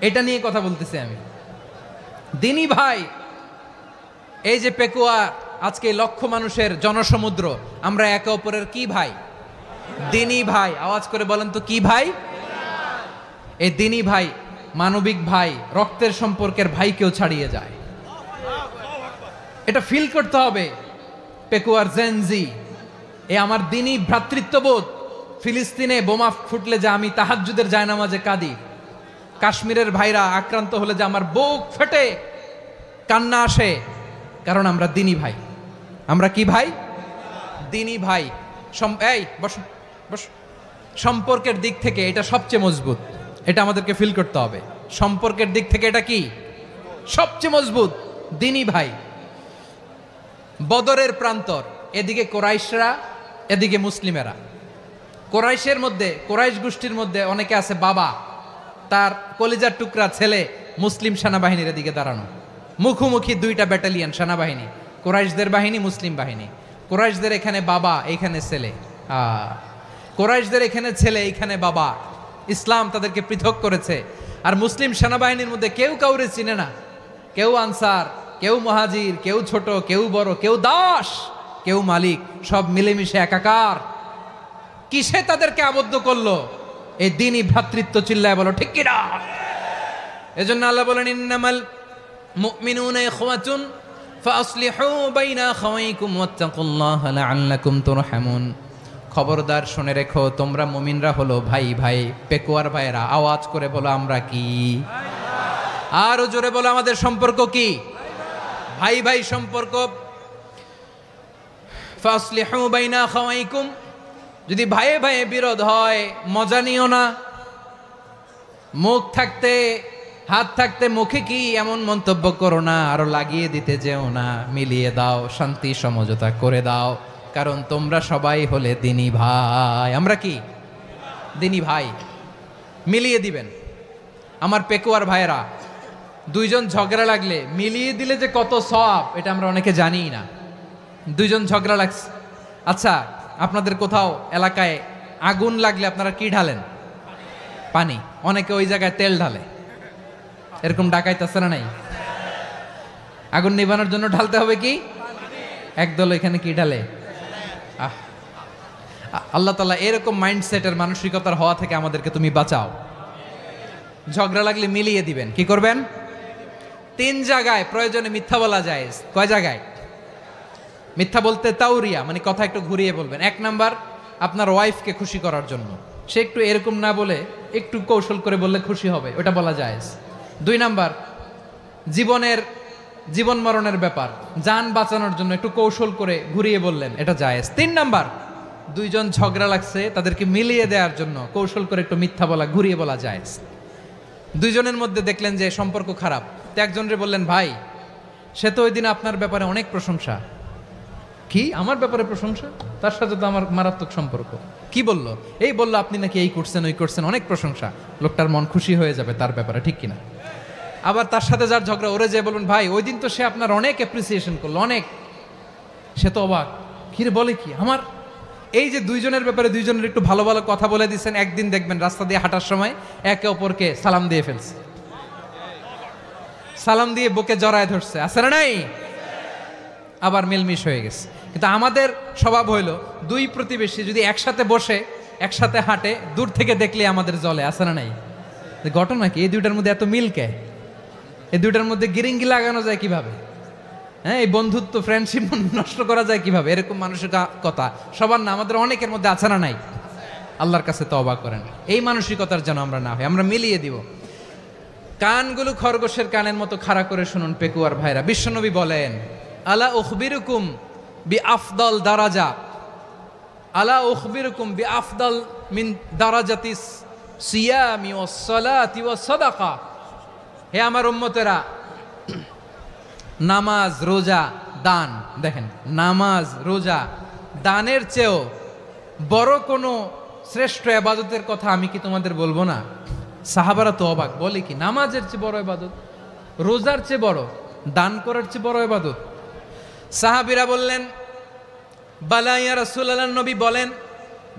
এটা নিয়ে কথা বলতেছি আমি, দ্বীনি ভাই। এই যে পেকুয়া, আজকে লক্ষ মানুষের জনসমুদ্র, আমরা একে অপরের কি ভাই? দ্বীনি ভাই। আওয়াজ করে বলেন তো, কি ভাই? এই দ্বীনি ভাই, মানবিক ভাই, রক্তের সম্পর্কের ভাইকেও ছাড়িয়ে যায়। এটা ফিল করতে হবে। পেকুয়ার জেনজি, এ আমার দ্বীনি ভ্রাতৃত্ববোধ। ফিলিস্তিনে বোমা ফুটলে যে আমি তাহাজ্জুদের জায়নামাজে কাঁদি, কাশ্মীরের ভাইরা আক্রান্ত হলে যে আমার বুক ফেটে কান্না আসে, কারণ আমরা দ্বীনি ভাই। আমরা কি ভাই? দ্বীনি ভাই। এই বসো বসো। সম্পর্কের দিক থেকে এটা সবচেয়ে মজবুত, এটা আমাদেরকে ফিল করতে হবে। সম্পর্কের দিক থেকে এটা কি? সবচেয়ে মজবুত, দ্বীনি ভাই। বদরের প্রান্তর, এদিকে কোরাইশরা, এদিকে মুসলিমেরা। কোরাইশের মধ্যে, কোরাইশ গোষ্ঠীর মধ্যে অনেকে আছে বাবা, তার কলিজার টুকরা ছেলে মুসলিম সেনাবাহিনীর এদিকে দাঁড়ানো, মুখোমুখি দুইটা ব্যাটালিয়ন সেনাবাহিনী, কোরাইশদের বাহিনী, মুসলিম বাহিনী। কোরাইশদের এখানে বাবা, এইখানে ছেলে। কোরাইশদের এখানে ছেলে, এইখানে বাবা। ইসলাম তাদেরকে পৃথক করেছে। আর মুসলিম সেনাবাহিনীর মধ্যে কেউ কাউরে চিনে না, কেউ আনসার, কেউ মুহাজির, কেউ ছোট, কেউ বড়, কেউ দাস, কেউ মালিক, সব মিলেমিশে একাকার। কিসে তাদেরকে আবদ্ধ করলো? এই দ্বীনি ভ্রাতৃত্ব। চিল্লায় বলো ঠিক কিনা? এজন্য আল্লাহ বলেন, ইন্নামাল মুমিনুনা ইখওয়াতুন ফাসলিহু বাইনা আখাওয়াইকুম ওয়াত্তাকুল্লাহা লাআল্লাকুম তুরহামুন। খবরদার শুনে রেখো, তোমরা মুমিনরা হলো ভাই ভাই। পেকুয়ার ভাইরা আওয়াজ করে বলো, আমরা কি? আরো জোরে বলো, আমাদের সম্পর্ক কি? ভাই ভাই সম্পর্ক। ফাসলিহু বাইনা আখাওয়াইকুম, যদি ভাইয়ে ভাইয়ে বিরোধ হয় মজা নিও না। মুখ থাকতে, হাত থাকতে মুখে কি এমন মন্তব্য করো না, আরো লাগিয়ে দিতে যেও না। মিলিয়ে দাও, শান্তি সমঝোতা করে দাও, কারণ তোমরা সবাই হলে দ্বীনি ভাই। আমরা কি? দ্বীনি ভাই। মিলিয়ে দিবেন। আমার পেকুয়ার ভাইয়েরা, দুইজন ঝগড়া লাগলে মিলিয়ে দিলে যে কত সওয়াব, এটা আমরা অনেকে জানি না। দুইজন ঝগড়া লাগছে, আচ্ছা আপনাদের কোথাও এলাকায় আগুন লাগলে আপনারা কি ঢালেন? পানি। অনেকে ওই জায়গায় তেল ঢালে, এরকম ডাকাইতে আছে না নাই? আগুন নিভানোর জন্য ঢালতে হবে কি? একদল এখানে কি ঢালে? আল্লাহ তাআলা এরকম মাইন্ডসেটের, মানসিকতার হওয়া থেকে আমাদেরকে তুমি বাঁচাও। ঝগড়া লাগলে মিলিয়ে দিবেন। কি করবেন? তিন জায়গায় প্রয়োজনে মিথ্যা বলা যায়। কয় জায়গায় মিথ্যা বলতে? তাউরিয়া, মানে কথা একটু ঘুরিয়ে বলবেন। এক নাম্বার, আপনার ওয়াইফকে খুশি করার জন্য, সে একটু এরকম না বলে একটু কৌশল করে বললে খুশি হবে, ওটা বলা যায়। দুই নাম্বার, জীবন মরণের ব্যাপার, জান বাঁচানোর জন্য একটু কৌশল করে ঘুরিয়ে বললেন, এটা জায়েজ। তিন নাম্বার, দুইজন ঝগড়া লাগছে তাদেরকে মিলিয়ে দেওয়ার জন্য কৌশল করে একটু মিথ্যা বলা, ঘুরিয়ে বলা জায়েজ। দুইজনের মধ্যে দেখলেন যে সম্পর্ক খারাপ, তো একজনরে বললেন, ভাই সে তো ওই দিন আপনার ব্যাপারে অনেক প্রশংসা। কি আমার ব্যাপারে প্রশংসা? তার সাথে তো আমার মারাত্মক সম্পর্ক। কি বললো? এই বললো আপনি নাকি এই করছেন ওই করছেন, অনেক প্রশংসা। লোকটার মন খুশি হয়ে যাবে তার ব্যাপারে, ঠিক কিনা? আবার তার সাথে যার ঝগড়া, ওরে যে বলুন ভাই ওই দিন তো সে আপনার অনেক অ্যাপ্রিসিয়েশন করলো, অনেক। সে তো অবাক, কিরে বলে কি আমার? এই যে দুইজনের ব্যাপারে দুইজনের একটু ভালো ভালো কথা বলে দিচ্ছেন, একদিন দেখবেন রাস্তা দিয়ে হাঁটার সময় একে অপরকে সালাম দিয়ে ফেলছে, সালাম দিয়ে বুকে জড়ায় ধরছে, আছে না নাই? আবার মিলমিশ হয়ে গেছে। কিন্তু আমাদের স্বভাব হইল দুই প্রতিবেশী যদি একসাথে বসে একসাথে হাঁটে, দূর থেকে দেখলে আমাদের জলে, আছে না নাই? ঘটনা কি এই দুইটার মধ্যে এত মিল কে? এই দুইটার মধ্যে গিরিঙ্গি লাগানো যায় কিভাবে? হ্যাঁ, এই বন্ধুত্ব ফ্রেন্ডশিপ নষ্ট করা যায় কিভাবে? এরকম মানুষের কথা সবার না, আমাদের অনেকের মধ্যে আছে না নাই? আল্লাহর কাছে তওবা করেন এই মানসিকতার যেন আমরা না হই, আমরা মিলিয়ে দিব। কানগুলো খরগোশের কানের মতো খাড়া করে শুনুন পেকুয়ার ভাইরা। বিশ্বনবী বলেন, আলা উখবিরুকুম বি আফদল দারাজা, আলা উখবিরুকুম বি আফদল মিন দারাজাতিস সিয়ামি ওয়াস সালাতি ওয়াস সাদাকা। হে আমার উম্মতেরা, নামাজ রোজা দান, দেখেন নামাজ রোজা দানের চেয়েও বড় কোনো শ্রেষ্ঠ ইবাদতের কথা আমি কি তোমাদের বলবো না? সাহাবারা তো অবাক, বলে কি নামাজের চেয়ে বড় ইবাদত, রোজার চেয়ে বড়, দান করার চেয়ে বড় ইবাদত? সাহাবীরা বললেন, বালা ইয়া রাসূলুল্লাহ, নবী বলেন।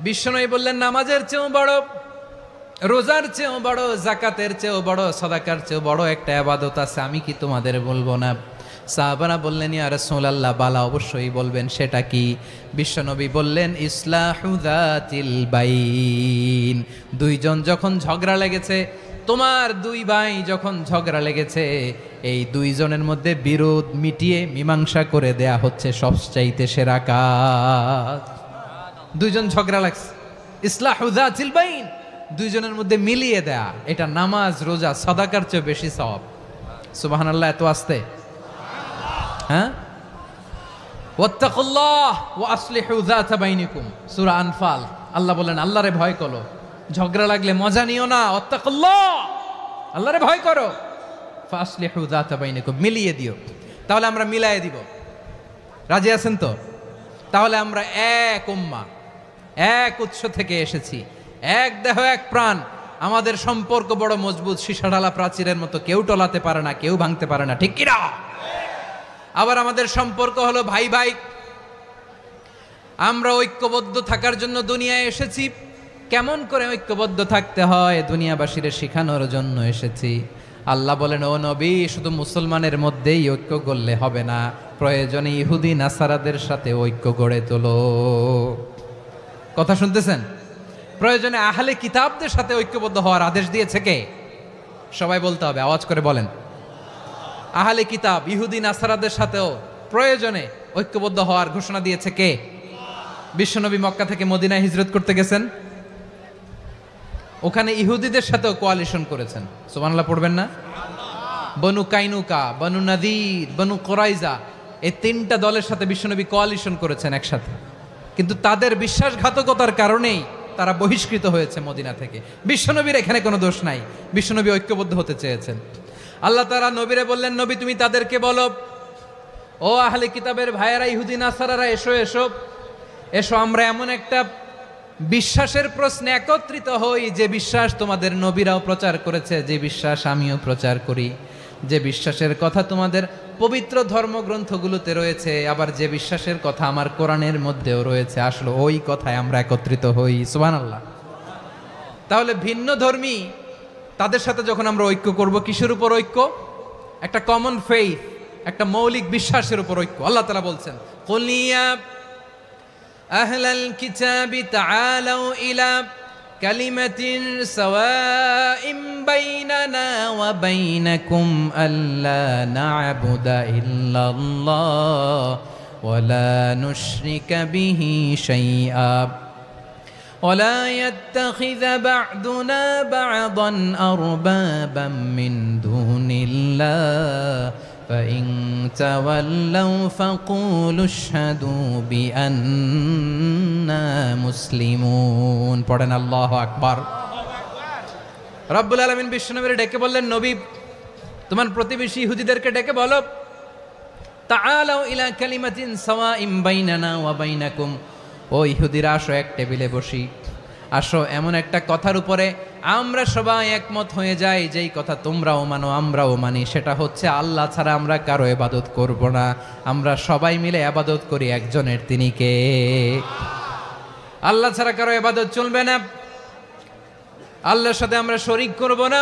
বিশ্বনবী বললেন, নামাজের চেয়েও বড়, রোজার চেয়েও বড়, যাকাতের চেয়েও বড়, সাদাকার চেয়েও বড় একটা ইবাদত আছে, আমি কি তোমাদের বলবো না? সাহাবারা বললেন, ইয়া রাসূলুল্লাহ, বালা অবশ্যই বলবেন, সেটা কি? বিশ্বনবী বললেন, ইসলাহু যাতিল বাইন। দুইজন যখন ঝগড়া লেগেছে, তোমার দুই ভাই যখন ঝগড়া লেগেছে, এই দুইজনের মধ্যে বিরোধ মিটিয়ে মীমাংসা করে দেয়া হচ্ছে সবচাইতে সেরা কাজ। দুইজন ঝগড়া লাগছে, ইসলাহু যাতিল বাইন, দুইজনের মধ্যে মিলিয়ে দেয়া, এটা নামাজ রোজা সাদাকার চেয়ে বেশি সওয়াব। সুবহানাল্লাহ, এত আস্তে? হ্যাঁ, ওয়াত্তাকুল্লাহ ওয়া আসলিহু যাতা বাইনিকুম, সূরা আনফাল। আল্লাহ বলেন, আল্লাহরে ভয় করো, ঝগড়া লাগলে মজা নিও না, ওয়াত্তাকুল্লাহ, আল্লাহরে ভয় করো, ফাসলিহু যাতা বাইনিকুম, মিলিয়ে দিও। তাহলে আমরা মিলায়ে দিব, রাজি আছেন তো? তাহলে আমরা এক উম্মাহ, এক উৎস থেকে এসেছি, এক দেহ এক প্রাণ, আমাদের সম্পর্ক বড় মজবুত, সীসাঢালা প্রাচীরের মতো, কেউ টলাতে পারে না, কেউ ভাঙতে পারে না, ঠিক কিনা? আবার আমাদের সম্পর্ক হলো ভাই ভাই, আমরা ঐক্যবদ্ধ থাকার জন্য দুনিয়ায় এসেছি। কেমন করে ঐক্যবদ্ধ থাকতে হয় দুনিয়াবাসীরে শেখানোর জন্য এসেছি। আল্লাহ বলেন, ও নবী, শুধু মুসলমানের মধ্যেই ঐক্য গড়লে হবে না, প্রয়োজনে ইহুদি নাসারাদের সাথে ঐক্য গড়ে তোলো। কথা শুনতেছেন? প্রয়োজনে আহলে কিতাবদের সাথে ঐক্যবদ্ধ হওয়ার আদেশ দিয়েছে কে? সবাই বলতে হবে, আওয়াজ করে বলেন। আহলে কিতাব ইহুদি নাসারাদের সাথেও প্রয়োজনে ঐক্যবদ্ধ হওয়ার ঘোষণা দিয়েছে কে? বিশ্বনবী মক্কা থেকে মদিনায় হিজরত করতে গেছেন, ওখানে ইহুদিদের সাথেও কোয়ালিশন করেছেন। সুবহানাল্লাহ পড়বেন না? বনু কাইনুকা, বনু নাদির, বনু কুরাইজা, এই তিনটা দলের সাথে বিশ্বনবী কোয়ালিশন করেছেন একসাথে। কিন্তু তাদের বিশ্বাসঘাতকতার কারণেই তারা বহিষ্কৃত হয়েছে মদিনা থেকে। বিশ্বনবীর এখানে কোনো দোষ নাই, বিশ্বনবী ঐক্যবদ্ধ হতে চেয়েছেন। আল্লাহ তাআলা নবীরে বললেন, নবী তুমি তাদেরকে বলো, ও আহলে কিতাবের ভাইয়েরা, ইহুদি নাসারারা, এসো এসো এসো, আমরা এমন একটা বিশ্বাসের প্রশ্নে একত্রিত হই, যে বিশ্বাস তোমাদের নবীরাও প্রচার করেছে, যে বিশ্বাস আমিও প্রচার করি, যে বিশ্বাসের কথা তোমাদের পবিত্র ধর্মগ্রন্থগুলোতে রয়েছে, আবার যে বিশ্বাসের কথা আমার কোরআনের মধ্যেও রয়েছে, আসলে ওই কথায় আমরা একত্রিত হই। সুবহানাল্লাহ। তাহলে ভিন্ন ধর্মী তাদের সাথে যখন আমরা ঐক্য করব, কিসের উপর ঐক্য? একটা কমন ফেইথ, একটা মৌলিক বিশ্বাসের উপর ঐক্য। আল্লাহ তাআলা বলছেন, কুল ইয়া আহলাল কিতাবি তাআলাউ ইলা কালিমাতিন সাওয়াইম বাইনানা ওয়া বাইনাকুম আল্লা না'বুদা ইল্লাল্লাহ ওয়া লা নুশরিকা বিহি শাইআ ولا يتخذ بعضنا بعضا أربابا من دون الله فإن تولوا فقولوا اشهدوا بأننا مسلمون। পড়েন আল্লাহু আকবার। রব্বুল আলামিন বিশ্বনবীর ডেকে বললেন, নবী তোমার প্রতিবেশী ইহুদিদেরকে ডেকে বলো, তাআলাউ ইলা কালিমাতিন সাওয়াইন বাইনানা ওয়া বাইনাকুম, ও ইহুদিরা আসো এক টেবিলে বসি, আসো এমন একটা কথার উপরে আমরা সবাই একমত হয়ে যাই, যেই কথা তোমরাও মানো আমরাও মানি, সেটা হচ্ছে আল্লাহ ছাড়া আমরা কারো ইবাদত করব না, আমরা সবাই মিলে ইবাদত করি একজনের, তিনি কে? আল্লাহ ছাড়া কারো ইবাদত চলবে না, আল্লাহর সাথে আমরা শরীক করব না,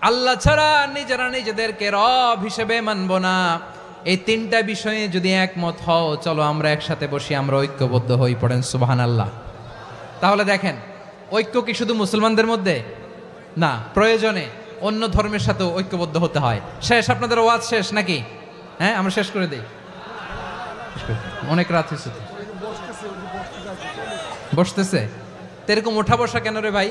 আল্লাহ ছাড়া নিজেরা নিজেদেরকে রব হিসেবে মানব না। এই তিনটা বিষয়ে যদি একমত হও, চলো আমরা একসাথে বসি, আমরা ঐক্যবদ্ধ হই, পড়েন সুবহানাল্লাহ। তাহলে দেখেন, ঐক্য কি শুধু মুসলমানদের মধ্যে না, প্রয়োজনে অন্য ধর্মের সাথেও ঐক্যবদ্ধ হতে হয়। শেষ, আপনাদের ওয়াজ শেষ নাকি? হ্যাঁ, আমরা শেষ করে দিই, অনেক রাত হয়েছে। বসতেছে তো এরকম ওঠা বসা কেন রে ভাই?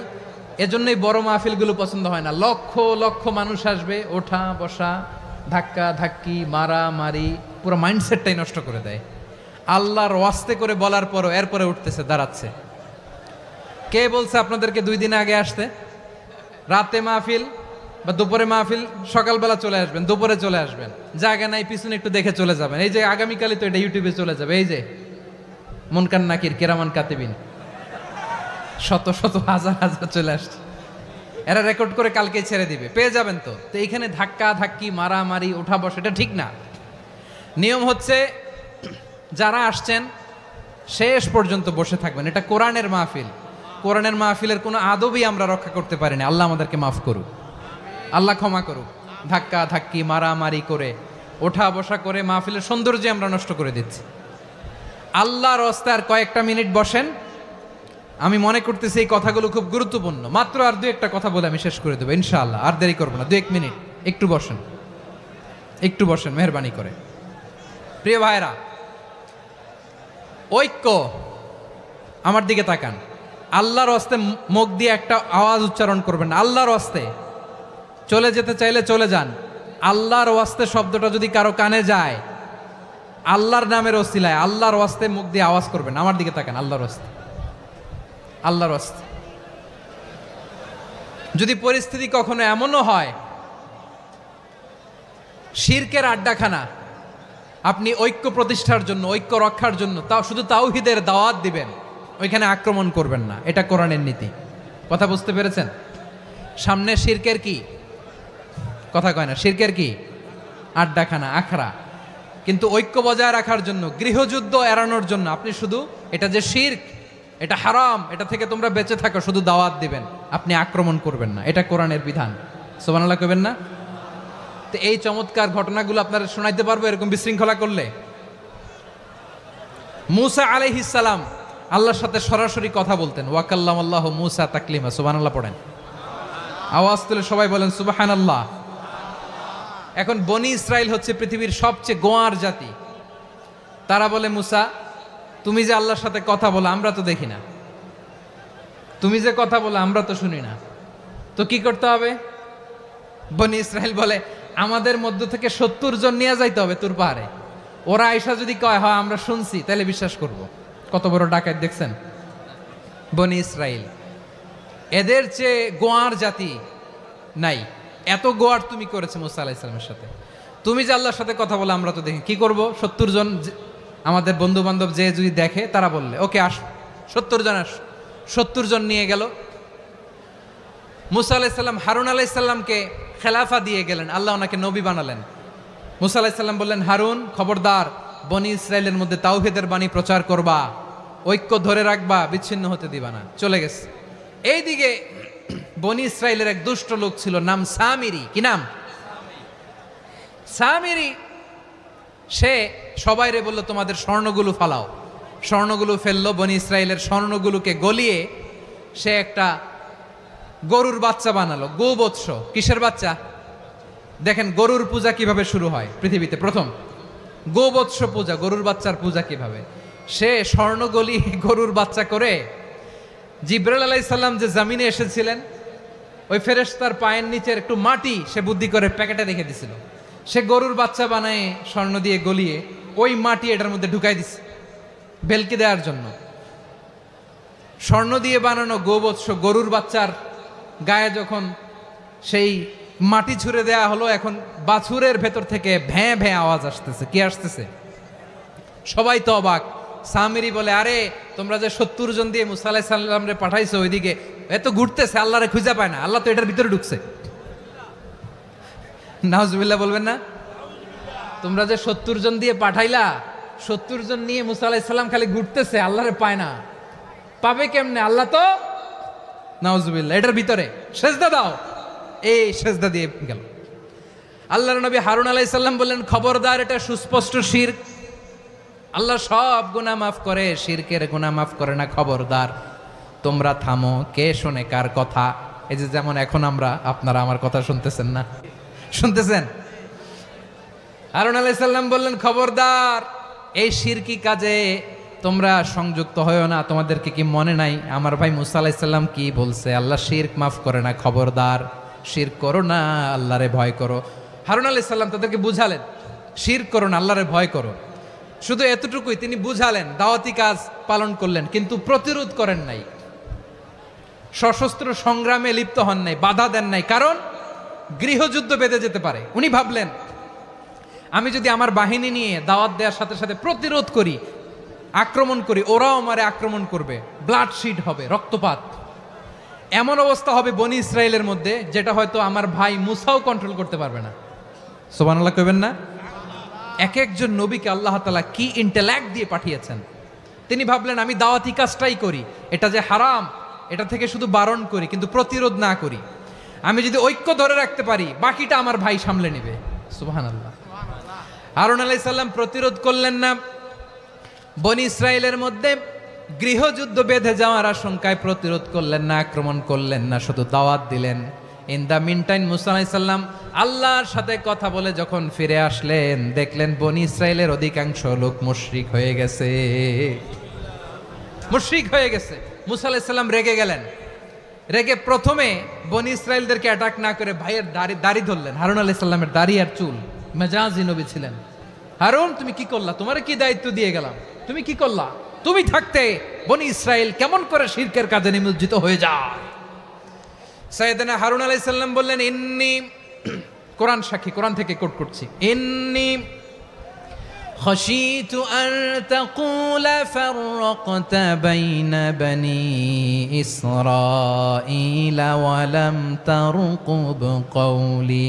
এজন্যই বড় মাহফিলগুলো পছন্দ হয় না। লক্ষ লক্ষ মানুষ আসবে, ওঠা বসা, ধাক্কা ধাক্কি, মারা মারি, পুরো মাইন্ডসেটটাই নষ্ট করে দেয়। আল্লাহর ওয়াস্তে করে বলার পরও এরপরে উঠতেছে, দাঁড়াচ্ছে। কে বলছে আপনাদেরকে 2 দিন আগে আসতে? রাতে মাহফিল বা দুপুরে মাহফিল, সকালবেলা চলে আসবেন, দুপুরে চলে আসবেন, জায়গা নাই পিছনে একটু দেখে চলে যাবেন। এই যে আগামীকালই তো এটা ইউটিউবে চলে যাবে, এই যে মুনকার নাকির কিরামান কাতিবিন, শত শত হাজার হাজার চলে আসছে, এরা রেকর্ড করে কালকে ছেড়ে দিবে, পেয়ে যাবেন। তো এইখানে ধাক্কা ধাক্কি, মারামারি, ওঠা বসা, এটা ঠিক না। নিয়ম হচ্ছে যারা আসছেন শেষ পর্যন্ত বসে থাকবেন। এটা কোরআনের মাহফিল, কোরআনের মাহফিলের কোনো আদবই আমরা রক্ষা করতে পারিনি। আল্লাহ আমাদেরকে মাফ করুক, আল্লাহ ক্ষমা করুক। ধাক্কা ধাক্কি, মারামারি করে, ওঠা বসা করে মাহফিলের সৌন্দর্য আমরা নষ্ট করে দিচ্ছি। আল্লাহর রাস্তায় আর কয়েকটা মিনিট বসেন। আমি মনে করতেছি এই কথাগুলো খুব গুরুত্বপূর্ণ। মাত্র আর 2-1টা কথা বলে আমি শেষ করে দেবো ইনশাআল্লাহ, আর দেরি করবো না। 2-1 মিনিট একটু বসেন, একটু বসেন মেহরবানি করে। প্রিয় ভাইরা, ঐক্য, আমার দিকে তাকান। আল্লাহর রাস্তায় মুখ দিয়ে একটা আওয়াজ উচ্চারণ করবেন না। আল্লাহর রাস্তায় চলে যেতে চাইলে চলে যান। আল্লাহর ওয়াস্তে শব্দটা যদি কারো কানে যায়, আল্লাহর নামের ওসিলায় আল্লাহর ওয়াস্তে মুখ দিয়ে আওয়াজ করবেন। আমার দিকে তাকান, আল্লাহর ওয়াস্তে, আল্লাহর ওয়াস্তে। যদি পরিস্থিতি কখনো এমনও হয় শিরকের আড্ডাখানা, আপনি ঐক্য প্রতিষ্ঠার জন্য, ঐক্য রক্ষার জন্য তাও শুধু তাওহীদের দাওয়াত দিবেন, ওইখানে আক্রমণ করবেন না। এটা কোরআনের নীতি। কথা বুঝতে পেরেছেন? সামনে শিরকের কি কথা কয় না, শিরকের কি আড্ডাখানা, আখড়া। কিন্তু ঐক্য বজায় রাখার জন্য, গৃহযুদ্ধ এড়ানোর জন্য আপনি শুধু এটা যে শিরক, এটা হারাম, এটা থেকে তোমরা বেঁচে থাকো, শুধু দাওয়াত দিবেন, আপনি আক্রমণ করবেন না। এটা কোরআনের বিধান। সুবহানাল্লাহ কইবেন না? তো এই চমৎকার ঘটনাগুলো আপনারা শোনাইতে পারবো এরকম বিশৃঙ্খলা করলে। মূসা আলাইহিস সালাম আল্লাহর সাথে সরাসরি কথা বলতেন। ওয়াকাল্লামাল্লাহু মূসা তাকলিমা। সুবহানাল্লাহ পড়েন, আওয়াজ তুলে সবাই বলেন সুবহানাল্লাহ। এখন বনি ইসরাইল হচ্ছে পৃথিবীর সবচেয়ে গোয়ার জাতি। তারা বলে, মূসা তুমি যে আল্লাহর সাথে কথা বলো আমরা তো দেখি না, তুমি যে কথা বলো আমরা তো শুনি না, তো কি করতে হবে? বনি ইসরাইল বলে, আমাদের মধ্য থেকে 70 জন নিয়ে যাইতে হবে তুর পাহাড়ে। ওরা আয়সা যদি কয় হয় আমরা শুনছি, তাহলে বিশ্বাস করব। কত বড় ডাকাত দেখছেন বনি ইসরাইল। এদের চেয়ে গোয়ার জাতি নাই। এত গোয়ার তুমি করেছে মূসা আলাইহিস সালামের সাথে। তুমি যে আল্লাহর সাথে কথা বলে আমরা তো দেখি, কি করব? 70 জন আমাদের বন্ধু বান্ধব যে যদি দেখে, তারা বললে ওকে আস, 70 জন আস। 70 জন নিয়ে গেল। মূসা আলাইহিস সালাম হারুন আলাইহিস সালামকে খেলাফা দিয়ে গেলেন, আল্লাহ ওনাকে নবী বানালেন। মূসা আলাইহিস সালাম বললেন, হারুন খবরদার, বনি ইসরাইলের মধ্যে তাওহীদের বাণী প্রচার করবা, ঐক্য ধরে রাখবা, বিচ্ছিন্ন হতে দিবা না। চলে গেছে। এইদিকে বনি ইসরাইলের এক দুষ্ট লোক ছিল, নাম সামিরি। কি নাম? সামিরি। সে সবাইরে বলল, তোমাদের স্বর্ণগুলো ফালাও। স্বর্ণগুলো ফেললো। বনি ইসরাইলের স্বর্ণগুলোকে গলিয়ে সে একটা গরুর বাচ্চা বানালো। গোবৎস। কিসের বাচ্চা? দেখেন গরুর পূজা কিভাবে শুরু হয় পৃথিবীতে প্রথম। গোবৎস পূজা, গরুর বাচ্চার পূজা কিভাবে। সে স্বর্ণ গলি গরুর বাচ্চা করে জিবরাইল আলাইহিস সালাম যে জমিনে এসেছিলেন, ওই ফেরেশতার পায়ের নিচের একটু মাটি সে বুদ্ধি করে প্যাকেটে রেখে দিছিল। সে গরুর বাচ্চা বানায় স্বর্ণ দিয়ে গলিয়ে ওই মাটি এটার মধ্যে ঢুকাই দিছে ভেলকি দেওয়ার জন্য। স্বর্ণ দিয়ে বানানো গোবৎস গরুর বাচ্চার গায়ে যখন সেই মাটি ছুঁড়ে দেয়া হলো, এখন বাছুরের ভেতর থেকে ভ্যাঁ ভ্যাঁ আওয়াজ আসতেছে। কি আসতেছে? সবাই তো অবাক। সামিরি বলে, আরে তোমরা যে 70 জন দিয়ে মুসা আলাইহিস সালাম রে পাঠাইছো ওইদিকে, এত ঘুরতেছে, আল্লাহরে খুঁজে পায় না, আল্লাহ তো এটার ভিতরে ঢুকছে। নাউজুবিল্লাহ বলবেন না? তোমরা যে 70 জন দিয়ে পাঠাইলা, 70 জন নিয়ে মুসা আলাইহিস সালাম খালি ঘুরতেছে, আল্লাহরে পায় না। পাবে কেমনে? আল্লাহ তো, নাউজুবিল্লাহ, এটার ভিতরে সেজদা দাও। এই সেজদা দিয়ে গেল। আল্লাহর নবী হারুন আলাইহিস সালাম বললেন, খবরদার, এটা সুস্পষ্ট শিরক। আল্লাহ সব গুনাহ মাফ করে, শিরকের গুনাহ মাফ করে না, খবরদার। তোমরা থামো। কে শোনে কার কথা? এই যে যেমন এখন আপনারা আমার কথা শুনতেছেন না? শুনতেছেন? হারুন আলাইহিস সালাম বললেন, খবরদার, এই শিরকি কাজে তোমরা সংযুক্ত হয়েও না। তোমাদেরকে কি মনে নাই আমার ভাই মুসা আলাইহিস সালাম কি বলছে? আল্লাহ শিরক মাফ করে না, খবরদার শিরক করো না, আল্লাহরে ভয় করো। হারুন আলাইহিস সালাম তাদেরকে বুঝালেন, শিরক করো না, আল্লাহরে ভয় করো। শুধু এতটুকুই তিনি বুঝালেন, দাওয়াতি কাজ পালন করলেন, কিন্তু প্রতিরোধ করেন নাই, সশস্ত্র সংগ্রামে লিপ্ত হন নাই, বাধা দেন নাই, কারণ গৃহযুদ্ধ বেঁধে যেতে পারে। উনি ভাবলেন, আমি যদি আমার বাহিনী নিয়ে দাওয়াত দেওয়ার সাথে সাথে প্রতিরোধ করি, আক্রমণ করি, ওরাও আমারে আক্রমণ করবে, ব্লাডশিড হবে, রক্তপাত, এমন অবস্থা হবে বনি ইসরায়েলের মধ্যে যেটা হয়তো আমার ভাই মুসাও কন্ট্রোল করতে পারবে না। সুবহানাল্লাহ কইবেন না? এক একজন নবীকে আল্লাহ তাআলা কি ইন্টেলেক্ট দিয়ে পাঠিয়েছেন। তিনি ভাবলেন, আমি দাওয়াতি কাজটাই করি, এটা যে হারাম এটা থেকে শুধু বারণ করি, কিন্তু প্রতিরোধ না করি। আমি যদি ঐক্য ধরে রাখতে পারি, বাকিটা আমার ভাই সামলে নেবে। সুবহানাল্লাহ। হারুন আলাইহিস সালাম প্রতিরোধ করলেন না, বনি ইসরায়েলের মধ্যে গৃহযুদ্ধ বেঁধে যাওয়ার আশঙ্কায় প্রতিরোধ করলেন না, আক্রমণ করলেন না, শুধু দাওয়াত দিলেন। ইন দ্য মিনটাইম মুসা আলাইহিস সালাম আল্লাহর সাথে কথা বলে যখন ফিরে আসলেন, দেখলেন বনি ইসরায়েলের অধিকাংশ লোক মুশরিক হয়ে গেছে, মুশরিক হয়ে গেছে। মুসা আলাইহিস সালাম রেগে গেলেন। রেগে প্রথমে বনি ইসরায়েলদেরকে অ্যাটাক না করে ভাইয়ের দাড়ি ধরলেন। হারুন আলাইহিস সালামের দাড়ি আর চুল, মেজাজি নবী ছিলেন। হারুন, তুমি কি করলা? তোমারে কি দায়িত্ব দিয়ে গেলাম, তুমি কি করলা? তুমি থাকতে বনি ইসরায়েল কেমন করে শিরকের কাজে নিমজ্জিত হয়ে যায়? সাইয়েদনা হারুন আলাইহিস সালাম বললেন, ইন্নী, কোরআন সাক্ষী, কোরআন থেকে কোট করছি, ইন্নী খাশিতু আন তাকুলা ফাররাকতা বাইনা বনি ইসরাঈলা ওয়া লাম তারকুব কওলি।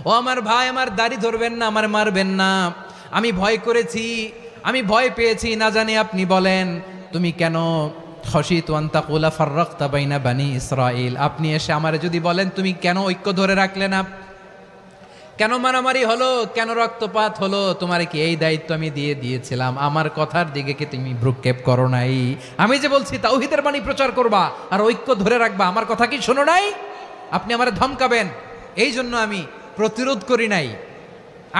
ও আমার ভাই, আমার দাড়ি ধরবেন না, আমার মারবেন না। আমি ভয় করেছি, আমি ভয় পেয়েছি, না জানি আপনি বলেন তুমি কেন খাশিতু আন তাকুলা ফাররাকতা বাইনা বনি ইসরাঈল, আপনি এসে আমারে যদি বলেন তুমি কেন ঐক্য ধরে রাখলে না, কেন মারামারি হলো, কেন রক্তপাত হলো, তোমার কি এই দায়িত্ব আমি দিয়েছিলাম? আমার কথার দিকে কি তুমি ভ্রুক্ষেপ করো নাই? আমি যে বলছি তাওহীদের বাণী প্রচার করবা আর ঐক্য ধরে রাখবা, আমার কথা কি শোনো নাই? আপনি আমারে ধমকাবেন, এই জন্য আমি প্রতিরোধ করি নাই,